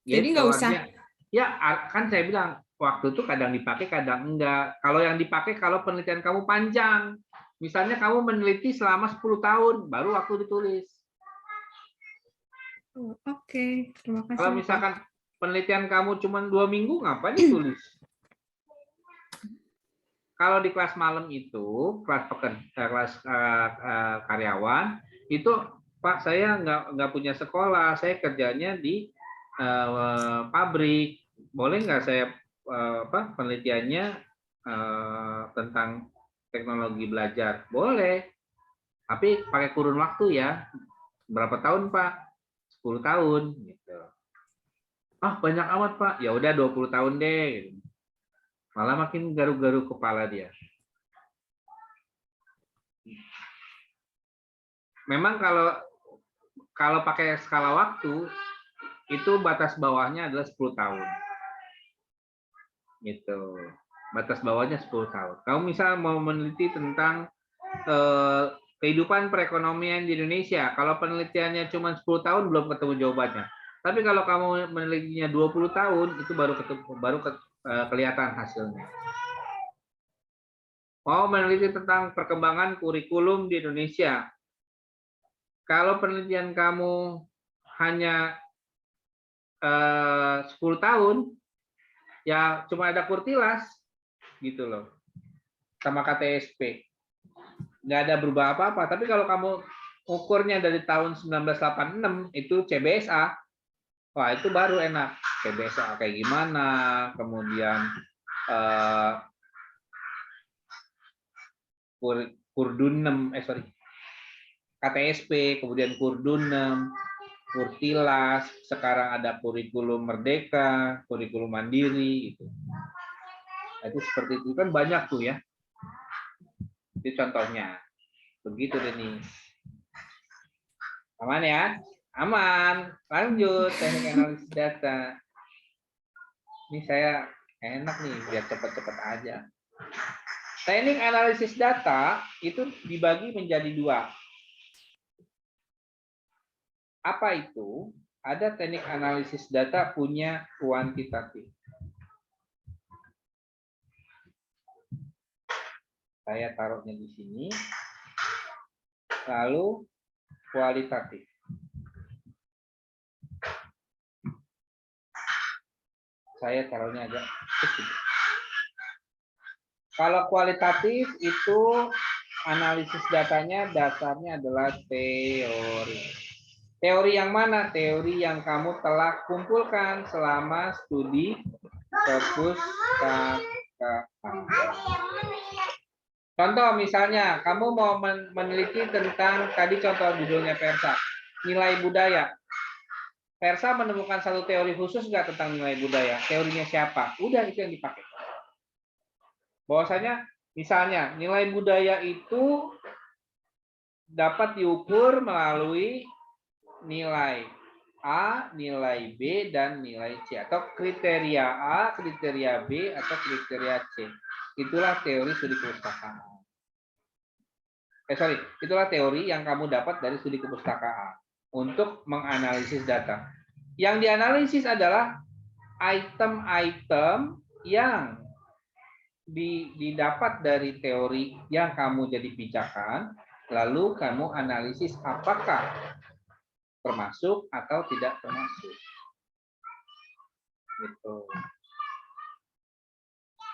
Jadi nggak usah. Ya kan saya bilang waktu itu kadang dipakai, kadang enggak. Kalau yang dipakai kalau penelitian kamu panjang, misalnya kamu meneliti selama 10 tahun, baru waktu ditulis. Oke, terima kasih. Kalau misalkan penelitian kamu cuma 2 minggu, ngapain ditulis? Kalau di kelas malam itu, kelas karyawan, itu Pak saya nggak punya sekolah, saya kerjanya di pabrik. Boleh nggak saya penelitiannya tentang teknologi belajar? Boleh, tapi pakai kurun waktu ya. Berapa tahun, Pak? 10 tahun gitu. Ah, banyak amat, Pak. Ya udah 20 tahun deh gitu. Malah makin garuk-garuk kepala dia. Memang kalau pakai skala waktu itu batas bawahnya adalah 10 tahun. Gitu. Batas bawahnya 10 tahun. Kamu misal mau meneliti tentang kehidupan perekonomian di Indonesia, kalau penelitiannya cuma 10 tahun belum ketemu jawabannya. Tapi kalau kamu menelitinya 20 tahun itu baru kelihatan hasilnya. Mau meneliti tentang perkembangan kurikulum di Indonesia. Kalau penelitian kamu hanya 10 tahun, ya cuma ada kurtilas, gitu loh, sama KTSP. Nggak ada berubah apa-apa. Tapi kalau kamu ukurnya dari tahun 1986, itu CBSA, wah itu baru enak. CBSA kayak gimana, kemudian Kurdunnem, KTSP, kemudian Kurdunnem, Kurtilas, sekarang ada kurikulum merdeka, kurikulum mandiri, gitu. Itu seperti itu kan banyak tuh ya. Itu contohnya. Begitu Denis. Aman ya? Aman. Lanjut teknik analisis data. Ini saya enak nih biar cepat-cepat aja. Teknik analisis data itu dibagi menjadi dua. Apa itu? Ada teknik analisis data punya kuantitatif. Saya taruhnya di sini. Lalu kualitatif. Saya taruhnya agak kecil. Kalau kualitatif itu analisis datanya dasarnya adalah teori. Teori yang mana? Teori yang kamu telah kumpulkan selama studi perpustakaan. Contoh misalnya, kamu mau meneliti tentang, tadi contoh judulnya Persa, nilai budaya. Persa menemukan satu teori khusus nggak tentang nilai budaya? Teorinya siapa? Udah, itu yang dipakai. Bahwasanya misalnya nilai budaya itu dapat diukur melalui nilai A, nilai B, dan nilai C. Atau kriteria A, kriteria B, atau kriteria C. Itulah teori studi kepustakaan. Itulah teori yang kamu dapat dari studi kepustakaan untuk menganalisis data. Yang dianalisis adalah item-item yang didapat dari teori yang kamu jadi pijakan, lalu kamu analisis apakah termasuk atau tidak termasuk. Gitu.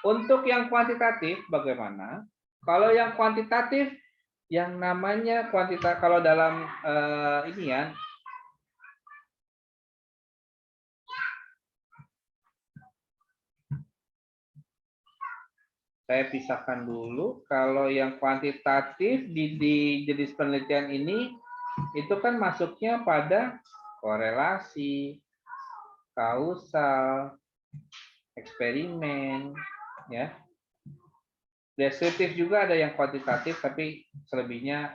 Untuk yang kuantitatif bagaimana? Kalau yang kuantitatif, yang namanya kuantitatif, kalau dalam ini ya, saya pisahkan dulu. Kalau yang kuantitatif di jenis penelitian ini, itu kan masuknya pada korelasi, kausal, eksperimen, ya. Deskriptif juga ada yang kuantitatif, tapi selebihnya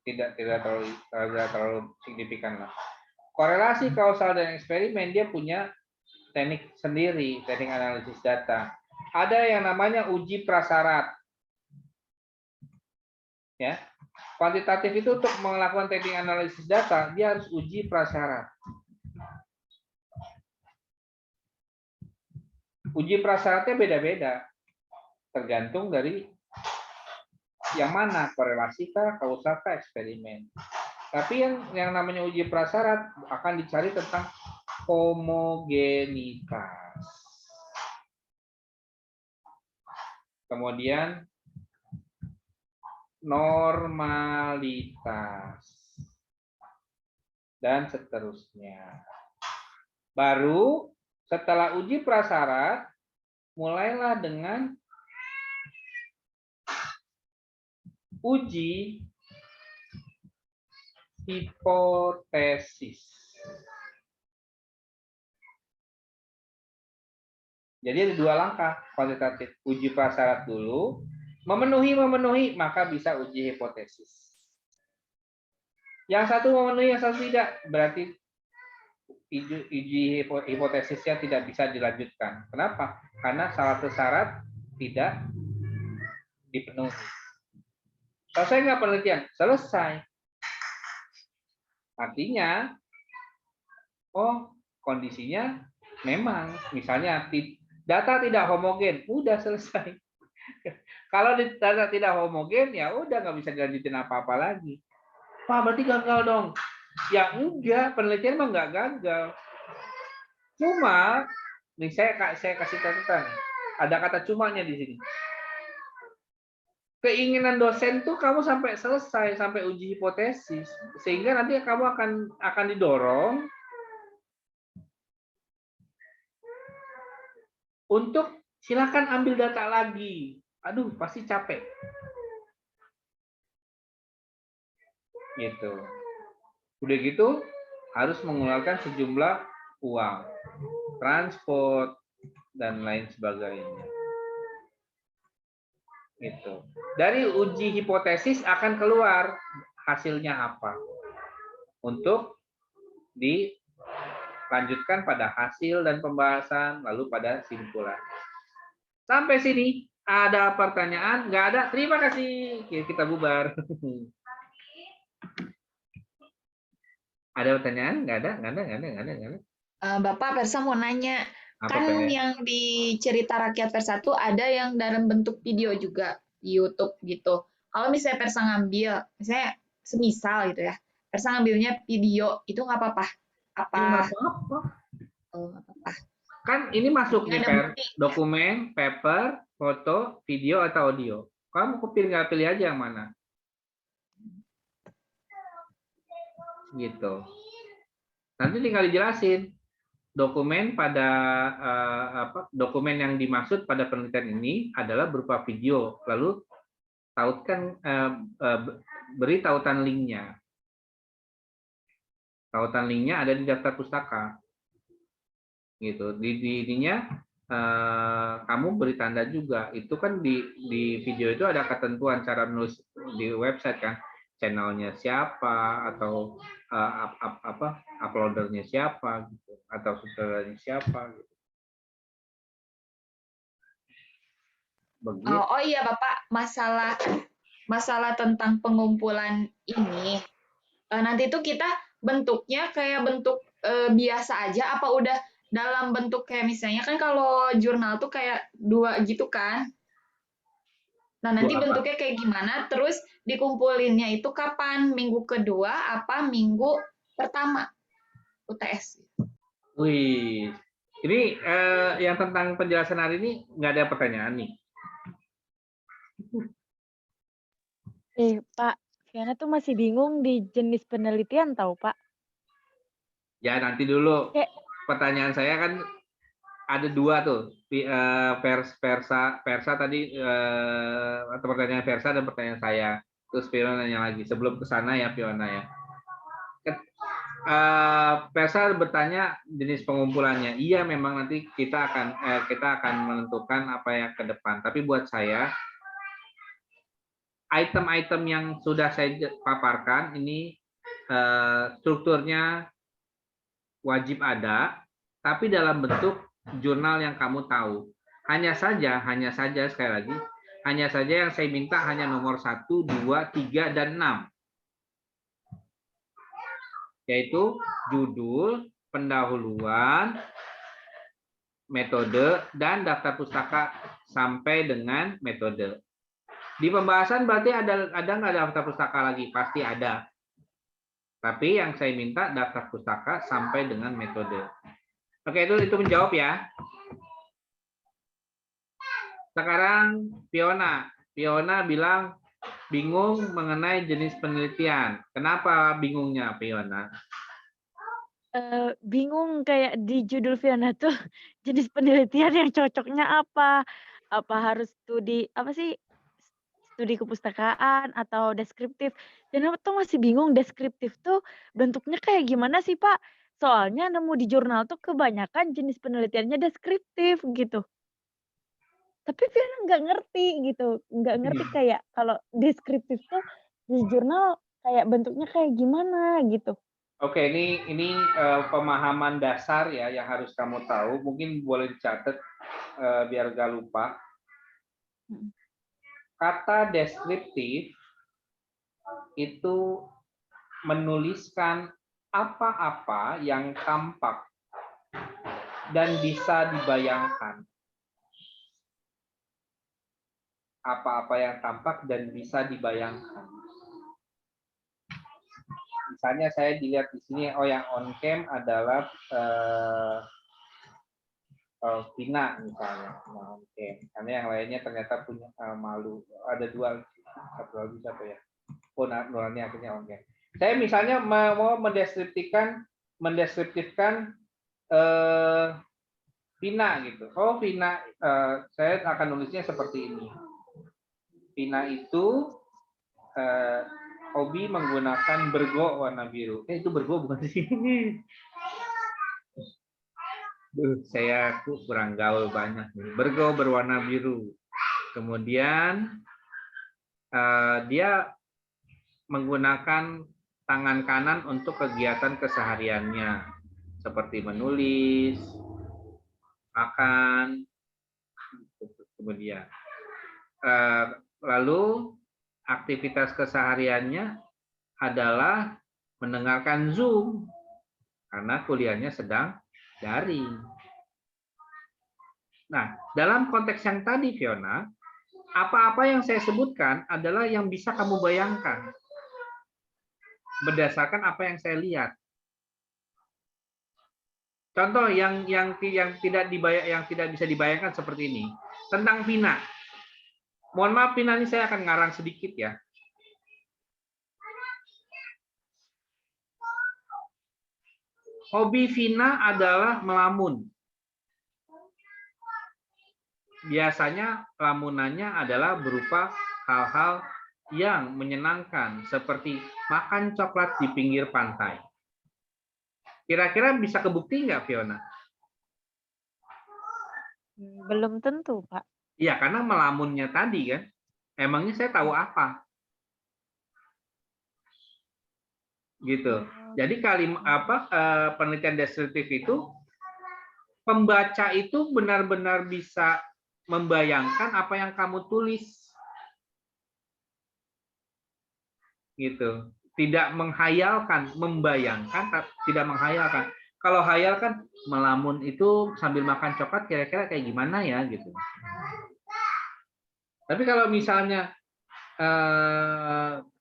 tidak terlalu signifikan lah. Korelasi, kausal, dan eksperimen dia punya teknik sendiri, teknik analisis data. Ada yang namanya uji prasyarat. Ya. Kuantitatif itu untuk melakukan teknik analisis data, dia harus uji prasyarat. Uji prasyaratnya beda-beda. Tergantung dari yang mana, korelasi kah, kausal kah, eksperimen. Tapi yang namanya uji prasyarat akan dicari tentang homogenitas. Kemudian normalitas. Dan seterusnya. Baru setelah uji prasyarat, mulailah dengan uji hipotesis. Jadi ada 2 langkah kuantitatif. Uji prasyarat dulu, memenuhi, maka bisa uji hipotesis. Yang satu memenuhi, yang satu tidak, berarti uji hipotesisnya tidak bisa dilanjutkan. Kenapa? Karena salah satu syarat tidak dipenuhi. Selesai nggak penelitian? Selesai. Artinya, oh kondisinya memang, misalnya data tidak homogen, udah selesai. Kalau data tidak homogen, ya udah nggak bisa dilanjutin apa-apa lagi. Wah, berarti gagal dong. Ya enggak, penelitian mah nggak gagal. Cuma, nih saya kasih catatan. Ada kata cumanya di sini. Keinginan dosen tuh kamu sampai selesai, sampai uji hipotesis, sehingga nanti kamu akan didorong untuk silakan ambil data lagi. Aduh, pasti capek. Gitu. Udah gitu harus mengeluarkan sejumlah uang, transport dan lain sebagainya. Gitu. Dari uji hipotesis akan keluar hasilnya apa untuk dilanjutkan pada hasil dan pembahasan, lalu pada simpulan. Sampai sini ada pertanyaan? Nggak ada? Terima kasih. Kita bubar. Ada pertanyaan? Nggak ada? Bapak Persa mau nanya, Apa kan pengen? yang di cerita rakyat Persa tuh ada yang dalam bentuk video juga di YouTube gitu. Kalau misalnya Persa ngambil, misalnya semisal gitu ya, Persa ngambilnya video, itu nggak apa-apa? Apa? Nggak apa-apa. Oh, nggak apa-apa. Kan ini masuk nih, Ada Per. bukti. Dokumen, paper, foto, video, atau audio. Kamu nggak pilih aja yang mana. Gitu. Nanti tinggal dijelasin. Dokumen pada dokumen yang dimaksud pada penelitian ini adalah berupa video. Lalu beri tautan linknya. Tautan linknya ada di daftar pustaka. Gitu. Di ininya kamu beri tanda juga. Itu kan di video itu ada ketentuan cara menulis di website kan. Channelnya siapa atau uploadernya siapa gitu, atau sutradaranya siapa gitu. Begitu. Oh iya Bapak, masalah tentang pengumpulan ini, nanti itu kita bentuknya kayak bentuk biasa aja, apa udah dalam bentuk kayak misalnya kan kalau jurnal tuh kayak 2 gitu kan. Nah, nanti Apa? bentuknya kayak gimana, terus dikumpulinnya itu kapan? Minggu kedua apa minggu pertama UTS? Wih, ini yang tentang penjelasan hari ini nggak ada pertanyaan nih. Pak, Fiana tuh masih bingung di jenis penelitian tahu, Pak. Ya nanti dulu. Pertanyaan saya kan ada 2 tuh. Versa tadi atau pertanyaan Versa dan pertanyaan saya. Terus Fiona nanya lagi. Sebelum ke sana ya Fiona ya. Versa bertanya jenis pengumpulannya. Iya, memang nanti kita akan menentukan apa yang ke depan. Tapi buat saya item-item yang sudah saya paparkan ini strukturnya wajib ada, tapi dalam bentuk jurnal yang kamu tahu. Hanya saja sekali lagi, hanya saja yang saya minta hanya nomor 1, 2, 3, dan 6. Yaitu judul, pendahuluan, metode, dan daftar pustaka sampai dengan metode. Di pembahasan berarti ada nggak daftar pustaka lagi? Pasti ada. Tapi yang saya minta daftar pustaka sampai dengan metode. Oke, itu menjawab ya. Sekarang Fiona bilang bingung mengenai jenis penelitian. Kenapa bingungnya, Fiona? Bingung kayak di judul Fiona tuh jenis penelitian yang cocoknya apa? Apa harus apa sih, studi kepustakaan atau deskriptif? Dan aku tuh masih bingung deskriptif tuh bentuknya kayak gimana sih, Pak? Soalnya nemu di jurnal tuh kebanyakan jenis penelitiannya deskriptif gitu. Tapi Fiona nggak ngerti gitu, nggak ngerti kayak kalau deskriptif tuh di jurnal kayak bentuknya kayak gimana gitu. Oke, ini pemahaman dasar ya yang harus kamu tahu. Mungkin boleh dicatat biar gak lupa. Mhm. Kata deskriptif itu menuliskan apa-apa yang tampak dan bisa dibayangkan. Apa-apa yang tampak dan bisa dibayangkan. Misalnya saya dilihat di sini, oh yang on cam adalah Vina misalnya, on cam. Karena yang lainnya ternyata punya malu. Ada dua, satu lagi siapa ya? Oh, Nurani akhirnya on cam. Saya misalnya mau mendeskriptifkan Vina gitu. Oh Vina, saya akan nulisnya seperti ini. Vina itu hobi menggunakan bergo warna biru. Itu bergo bukan sih? Saya kurang gaul banyak nih. Bergo berwarna biru. Kemudian dia menggunakan tangan kanan untuk kegiatan kesehariannya, seperti menulis, makan, kemudian lalu aktivitas kesehariannya adalah mendengarkan Zoom karena kuliahnya sedang daring. Nah, dalam konteks yang tadi, Fiona, apa-apa yang saya sebutkan adalah yang bisa kamu bayangkan berdasarkan apa yang saya lihat. Contoh yang tidak bisa dibayangkan seperti ini. Tentang Vina. Mohon maaf Vina, ini saya akan ngarang sedikit ya. Hobi Vina adalah melamun. Biasanya lamunannya adalah berupa hal-hal yang menyenangkan seperti makan coklat di pinggir pantai. Kira-kira bisa kebukti nggak, Fiona? Belum tentu, Pak. Iya, karena melamunnya tadi kan. Emangnya saya tahu apa? Gitu. Jadi penelitian deskriptif itu pembaca itu benar-benar bisa membayangkan apa yang kamu tulis. Gitu. Tidak menghayalkan, membayangkan, tidak menghayalkan. Kalau hayal kan melamun itu sambil makan coklat kira-kira kayak gimana ya gitu. Tapi kalau misalnya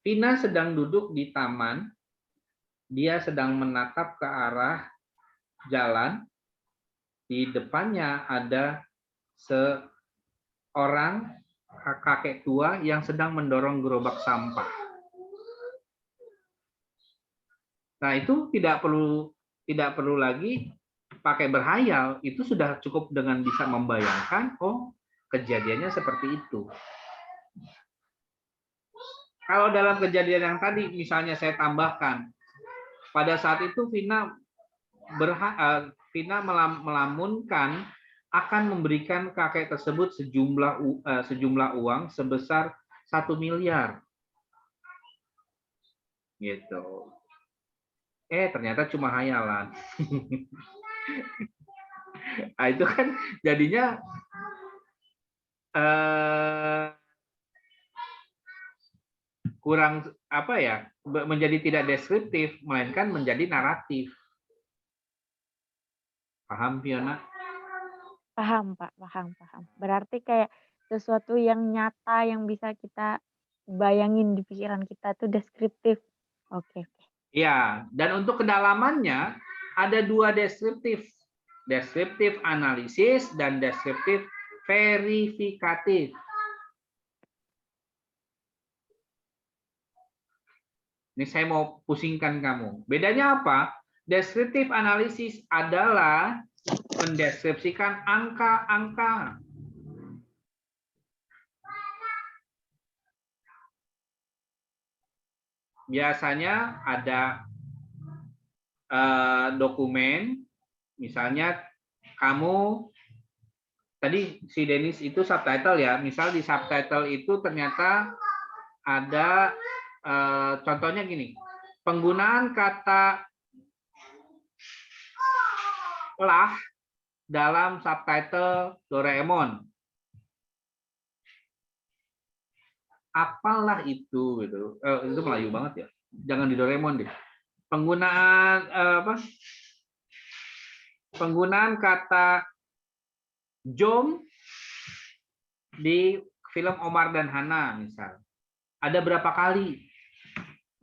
Vina sedang duduk di taman, dia sedang menatap ke arah jalan, di depannya ada seorang kakek tua yang sedang mendorong gerobak sampah. Nah, itu tidak perlu lagi pakai berhayal, itu sudah cukup dengan bisa membayangkan, oh, kejadiannya seperti itu. Kalau dalam kejadian yang tadi, misalnya saya tambahkan, pada saat itu Vina melamunkan akan memberikan kakek tersebut sejumlah uang sebesar 1 miliar. Gitu. Ternyata cuma hayalan. Nah, itu kan jadinya kurang menjadi tidak deskriptif, melainkan menjadi naratif. Paham, Fiona? Paham, Pak, paham. Berarti kayak sesuatu yang nyata yang bisa kita bayangin di pikiran kita tuh deskriptif. Oke. Ya, dan untuk kedalamannya ada 2 deskriptif. Deskriptif analisis dan deskriptif verifikatif. Ini saya mau pusingkan kamu. Bedanya apa? Descriptive analysis adalah mendeskripsikan angka-angka. Biasanya ada dokumen, misalnya kamu tadi si Denis itu subtitle ya, misal di subtitle itu ternyata ada contohnya gini, penggunaan kata lah dalam subtitle Doraemon. Apalah itu gitu. Itu Melayu banget ya. Jangan di Doraemon deh. Penggunaan Penggunaan kata jom di film Omar dan Hana misal. Ada berapa kali?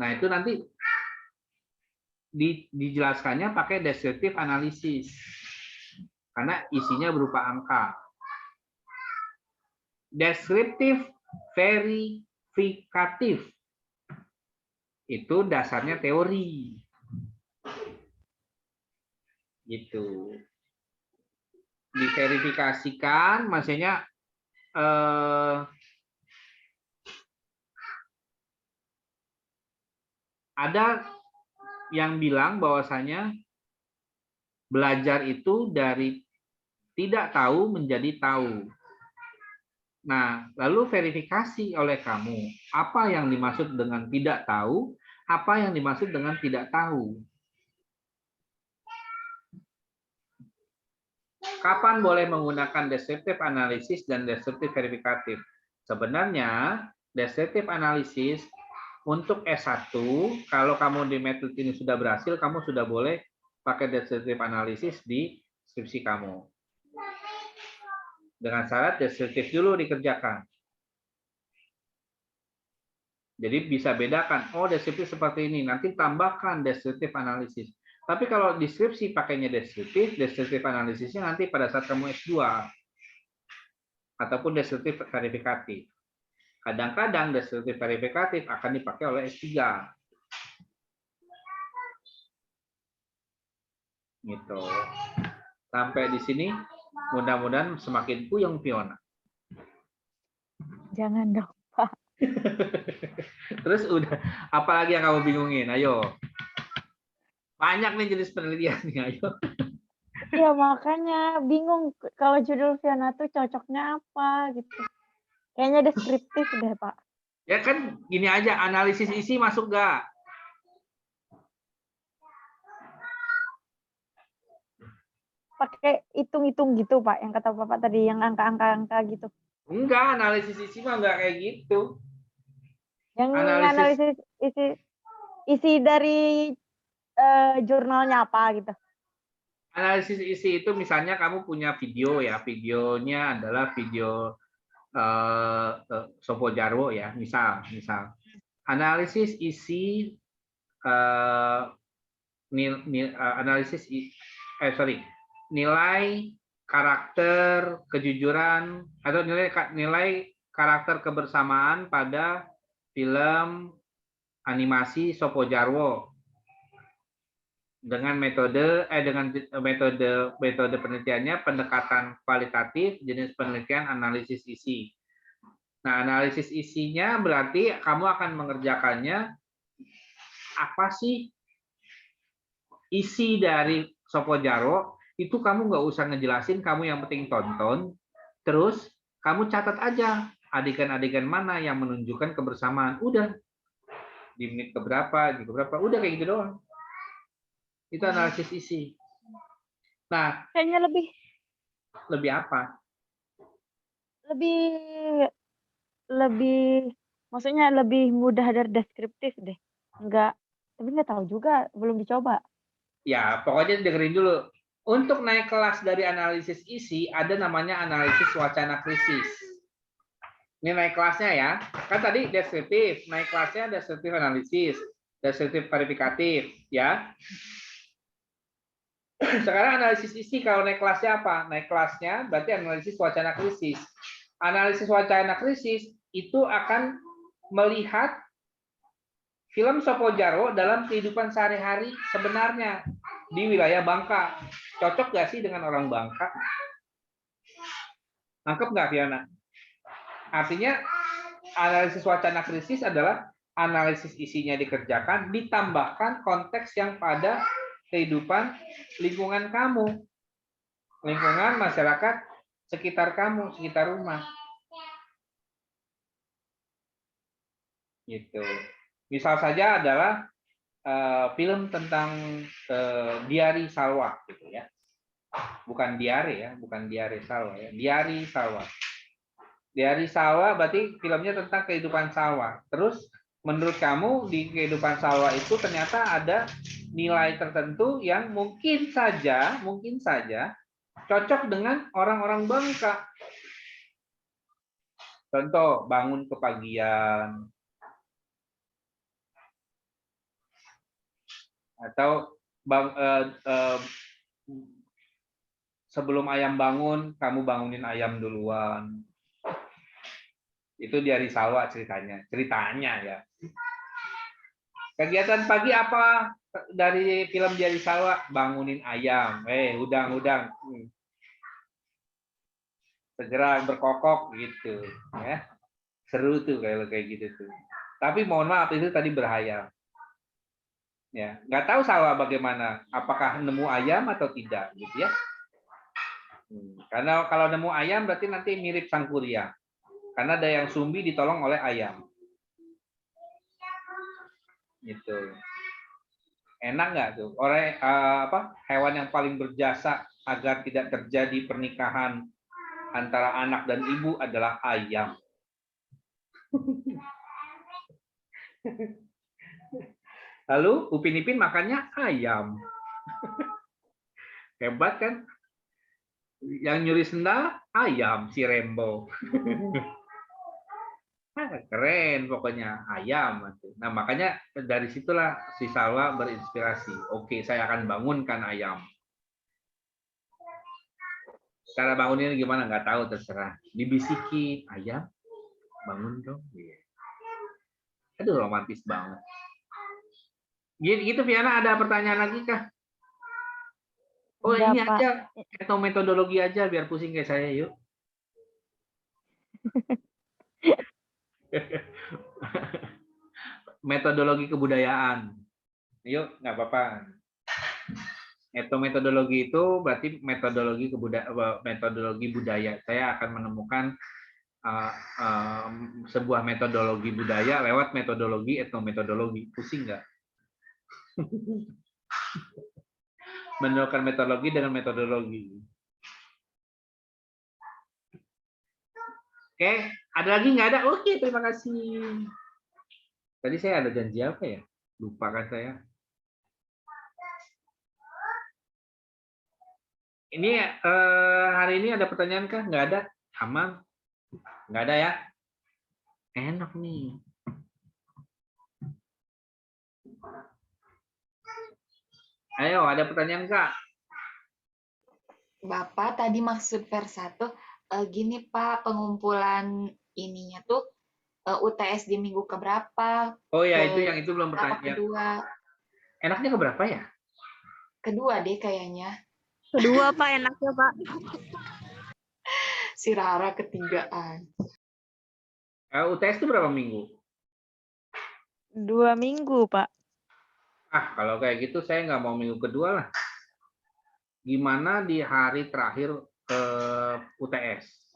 Nah, itu nanti dijelaskannya pakai descriptive analysis. Karena isinya berupa angka. Descriptive verifikatif. Itu dasarnya teori. Gitu. Diverifikasikan maksudnya ada yang bilang bahwasanya belajar itu dari tidak tahu menjadi tahu. Nah, lalu verifikasi oleh kamu, apa yang dimaksud dengan tidak tahu, apa yang dimaksud dengan tidak tahu. Kapan boleh menggunakan descriptive analysis dan descriptive verifikatif? Sebenarnya, descriptive analysis untuk S1, kalau kamu di metode ini sudah berhasil, kamu sudah boleh pakai descriptive analysis di skripsi kamu. Dengan syarat deskriptif dulu dikerjakan. Jadi bisa bedakan, oh deskriptif seperti ini, nanti tambahkan deskriptif analisis. Tapi kalau deskripsi pakainya deskriptif analisisnya nanti pada saat kamu S2. Ataupun deskriptif verifikatif. Kadang-kadang deskriptif verifikatif akan dipakai oleh S3. Gitu. Sampai di sini, mudah-mudahan semakin puyeng Fiona. Jangan dong, Pak. Terus udah, apalagi yang kamu bingungin? Ayo. Banyak nih jenis penelitian nih, ayo. Ya makanya bingung kalau judul Fiona tuh cocoknya apa gitu. Kayaknya deskriptif deh, Pak. Ya kan gini aja, analisis isi masuk gak? Pakai hitung-hitung gitu, Pak, yang kata Bapak tadi, yang angka-angka gitu. Enggak, analisis isi mah enggak kayak gitu. Yang analisis isi dari jurnalnya apa gitu. Analisis isi itu misalnya kamu punya video ya, videonya adalah video Sopo Jarwo ya, misal. Analisis isi nilai karakter kejujuran atau nilai karakter kebersamaan pada film animasi Sopo Jarwo dengan metode penelitiannya pendekatan kualitatif, jenis penelitian analisis isi. Nah, analisis isinya berarti kamu akan mengerjakannya apa sih isi dari Sopo Jarwo, itu kamu nggak usah ngejelasin, kamu yang penting tonton, terus kamu catat aja adegan-adegan mana yang menunjukkan kebersamaan. Udah, di menit keberapa, udah kayak gitu doang. Itu analisis isi. Nah, kayaknya lebih apa? Lebih maksudnya lebih mudah dari deskriptif deh. Tapi nggak tahu juga, belum dicoba. Ya, pokoknya dengerin dulu. Untuk naik kelas dari analisis isi, ada namanya analisis wacana krisis. Ini naik kelasnya ya. Kan tadi deskriptif, naik kelasnya deskriptif analisis, deskriptif verifikatif, ya. Sekarang analisis isi, kalau naik kelasnya apa? Naik kelasnya berarti analisis wacana krisis. Analisis wacana krisis itu akan melihat film Sopo Jarwo dalam kehidupan sehari-hari sebenarnya. di wilayah Bangka. Cocok nggak sih dengan orang Bangka? Nangkep nggak, Fiona? Artinya analisis wacana krisis adalah analisis isinya dikerjakan, ditambahkan konteks yang pada kehidupan lingkungan kamu. Lingkungan masyarakat sekitar kamu, sekitar rumah. Gitu. Misal saja adalah film tentang Diari Salwa gitu ya. Bukan diare ya, bukan diare Salwa ya. Diari Salwa. Diari Salwa berarti filmnya tentang kehidupan sawah. Terus menurut kamu di kehidupan sawah itu ternyata ada nilai tertentu yang mungkin saja cocok dengan orang-orang Bangka. Contoh, bangun kepagian. Atau sebelum ayam bangun, kamu bangunin ayam duluan. Itu Diari Salwa ceritanya ya. Kegiatan pagi apa dari film Diari Salwa? Bangunin ayam. Udang. Segera berkokok gitu, ya. Seru tuh kalau kayak gitu tuh. Tapi mohon maaf itu tadi berhayal. Ya, nggak tahu Salwa bagaimana, apakah nemu ayam atau tidak gitu ya. Karena kalau nemu ayam berarti nanti mirip Sangkuriang. Karena ada yang sumbi ditolong oleh ayam. Gitu. Enak nggak tuh? Hewan yang paling berjasa agar tidak terjadi pernikahan antara anak dan ibu adalah ayam. Lalu Upin Ipin makannya ayam. Hebat kan? Yang nyuri sendal ayam si Rembo. Keren pokoknya ayam. Nah makanya dari situlah si Salwa berinspirasi. Oke, saya akan bangunkan ayam. Cara bangunnya gimana nggak tahu, terserah. Dibisiki, ayam bangun dong. Aduh romantis banget. Gitu Fiana, ada pertanyaan lagi kah? Oh Enggak, ini Pak. aja, atau metodologi aja biar pusing kayak saya yuk. Metodologi kebudayaan. Yuk, nggak apa-apa. Metodologi itu berarti metodologi budaya. Saya akan menemukan sebuah metodologi budaya lewat metodologi etnometodologi. Pusing nggak? Menemukan metodologi dengan metodologi. Oke, ada lagi nggak ada? Oke, terima kasih. Tadi saya ada janji apa ya? Lupa kan saya. Ini hari ini ada pertanyaan kah? Nggak ada? Aman? Nggak ada ya? Enak nih. Ayo, ada pertanyaan Kak? Bapak tadi maksud vers 1, gini Pak, pengumpulan ininya tuh UTS di minggu keberapa? Oh ya, itu yang itu belum Apa pertanyaan. kedua? Enaknya keberapa ya? Kedua deh kayaknya. Kedua, Pak, enaknya, Pak. Si Rara ketigaan. UTS itu berapa minggu? 2 minggu, Pak. Kalau kayak gitu saya nggak mau minggu kedua lah. Gimana di hari terakhir UTS?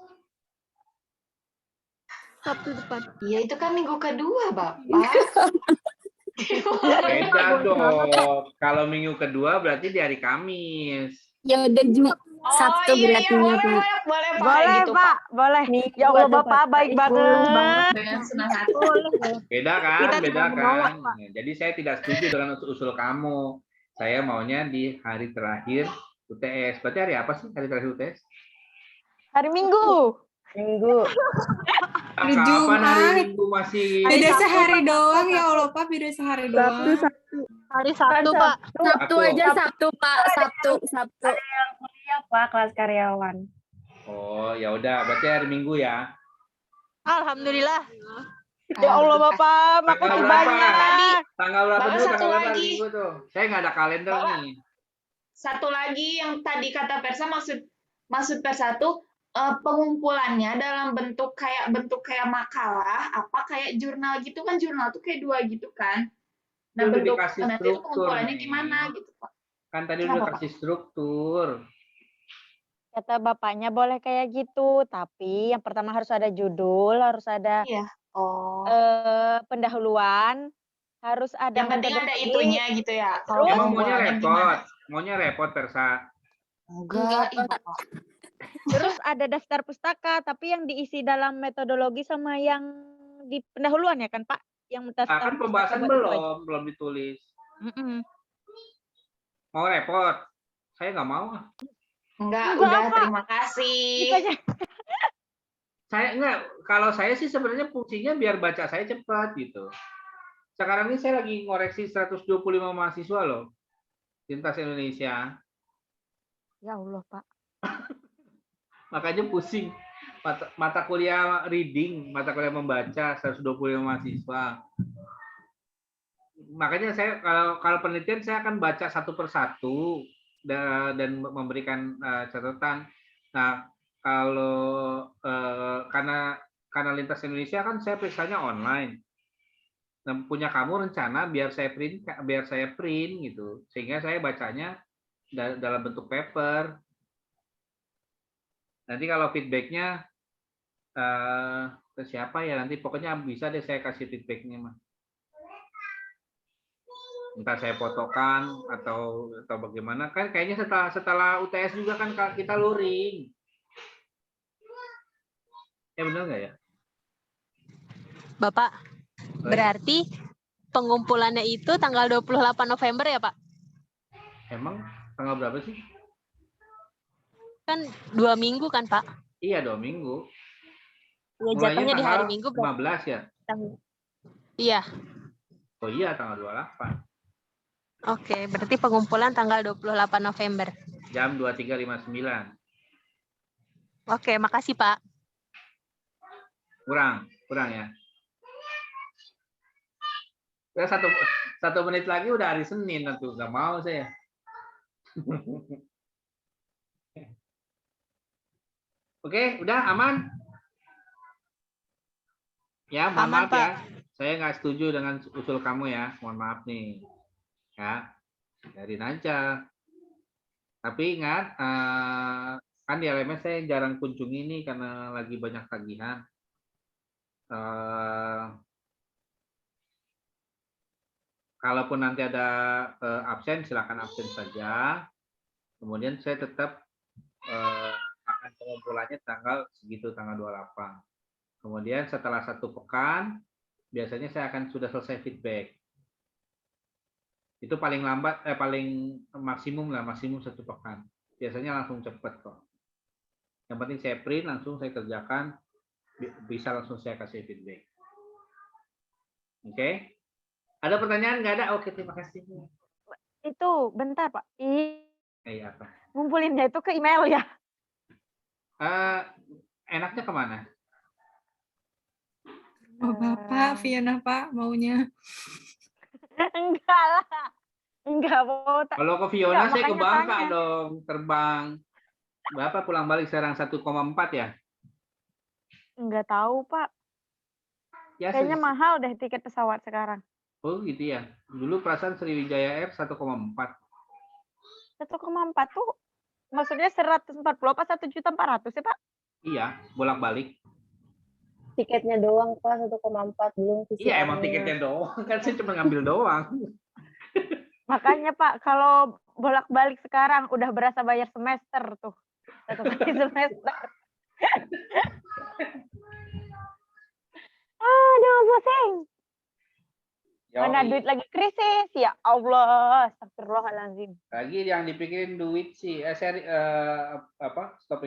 Sabtu depan. Iya, itu kan minggu kedua, Bapak. Beda dong. Kalau minggu kedua berarti di hari Kamis. Ya udah Sabtu berarti boleh Pak. Boleh, gitu, Pak. Boleh. Ya Allah, Bapak baik banget. Dengan senang hati. Beda kan? Kita Beda tidak menolak, kan? Nah, jadi saya tidak setuju dengan usul kamu. Saya maunya di hari terakhir UTS. Berarti hari apa sih hari terakhir UTS? Hari Minggu. Hari Kapan Jumat. hari Minggu masih? Beda Sabtu, sehari Pak. doang ya Allah Pak, beda sehari doang. Hari Sabtu, Pak. Sabtu aja Sabtu Pak, Sabtu. Iya, Pak, kelas karyawan. Oh, ya udah, berarti hari Minggu ya. Alhamdulillah. Ya Allah, Bapak, makasih Tanggal berapa? banyak. Tanggal berapa Bapak dulu? satu Tanggal berapa lagi. Minggu tuh? Saya nggak ada kalender nih. satu lagi yang tadi kata Persa, maksud Persa tuh pengumpulannya dalam bentuk kayak makalah, apa kayak jurnal gitu kan, jurnal tuh kayak 2 gitu kan. Nah, Itu udah bentuk dikasih nanti itu struktur pengumpulannya nih. gimana gitu, Pak. Kan tadi udah Kenapa, Pak? kasih struktur. Kata bapaknya boleh kayak gitu, tapi yang pertama harus ada judul, harus ada Iya. Oh. pendahuluan, harus ada Yang penting ada metodologi, itunya gitu ya. Kalau terus Emang maunya pengumpulannya gimana? repot? Maunya repot, Persa? Enggak, ih, Pak. Bapak. terus ada daftar pustaka, tapi yang diisi dalam metodologi sama yang di pendahuluan ya kan Pak? Yang Ah, daftar kan pustaka pembahasan buat itu aja. belum ditulis. Mm-mm. Mau repot? Saya nggak mau. Enggak, Enggak, udah Pak. terima kasih. Gitu aja. Saya enggak. Kalau saya sih sebenarnya fungsinya biar baca saya cepat gitu. Sekarang ini saya lagi ngoreksi 125 mahasiswa loh. Lintas Indonesia. Ya Allah Pak. Makanya pusing. Mata kuliah reading, mata kuliah membaca 125 mahasiswa. Makanya saya kalau penelitian saya akan baca satu persatu dan memberikan catatan. Nah, kalau karena Lintas Indonesia kan saya periksanya online. Nah, punya kamu rencana biar saya print gitu, sehingga saya bacanya dalam bentuk paper. Nanti kalau feedbacknya ke siapa ya, nanti pokoknya bisa deh saya kasih feedbacknya mah. Entah saya fotokan atau bagaimana, kan kayaknya setelah UTS juga kan kita luring. Ya benar nggak ya? Bapak, berarti pengumpulannya itu tanggal 28 November ya, Pak? Emang tanggal berapa sih? Kan 2 minggu kan, Pak? Iya, 2 minggu. Ya, Mulainya jatuhnya di hari tanggal Minggu. 15 ya? Iya. Oh iya, tanggal 28. Oke, berarti pengumpulan tanggal 28 November. Jam 23.59. Oke, makasih, Pak. Kurang ya. Ya, satu menit lagi udah hari Senin, tuh nggak mau saya. Oke, udah aman? Ya, mohon Aman, maaf Pak. ya. Saya nggak setuju dengan usul kamu ya. Mohon maaf nih. Ya, biarin aja. Tapi ingat, kan di LMS saya jarang kunjungi nih karena lagi banyak tagihan. Kalaupun nanti ada absen, silakan absen saja. Kemudian saya tetap akan pengumpulannya tanggal segitu, tanggal 28. Kemudian setelah 1 pekan, biasanya saya akan sudah selesai feedback. Itu paling lambat, paling maksimum 1 pekan. Biasanya langsung cepat kok. Yang penting saya print, langsung saya kerjakan, bisa langsung saya kasih feedback. Oke? Ada pertanyaan? Nggak ada? Oke, terima kasih. Itu bentar Pak. Apa? Ngumpulinnya itu ke email ya? Enaknya kemana? Oh, Bapak, Fiona Pak, maunya. Enggak lah. Enggak mau. Kalau ke Fiona Enggak, saya ke makanya Bangka tanya. dong, terbang. Bapak pulang balik sekarang 1,4 ya? Enggak tahu, Pak. Ya, Kayaknya mahal deh tiket pesawat sekarang. Oh gitu ya. Dulu perasaan Sriwijaya Air 1,4. 1,4 tuh maksudnya 140 apa 1.400.000 ya, Pak? Iya, bolak-balik. Tiketnya doang, Pak, 1,4 belum PCR-nya. Iya, emang tiketnya doang. Kan saya cuma ngambil doang. Makanya, Pak, kalau bolak-balik sekarang udah berasa bayar semester tuh. 1 kali semester. Aduh, pusing. Mana duit lagi krisis, ya Allah, astagfirullahaladzim. Lagi yang dipikirin duit sih, stop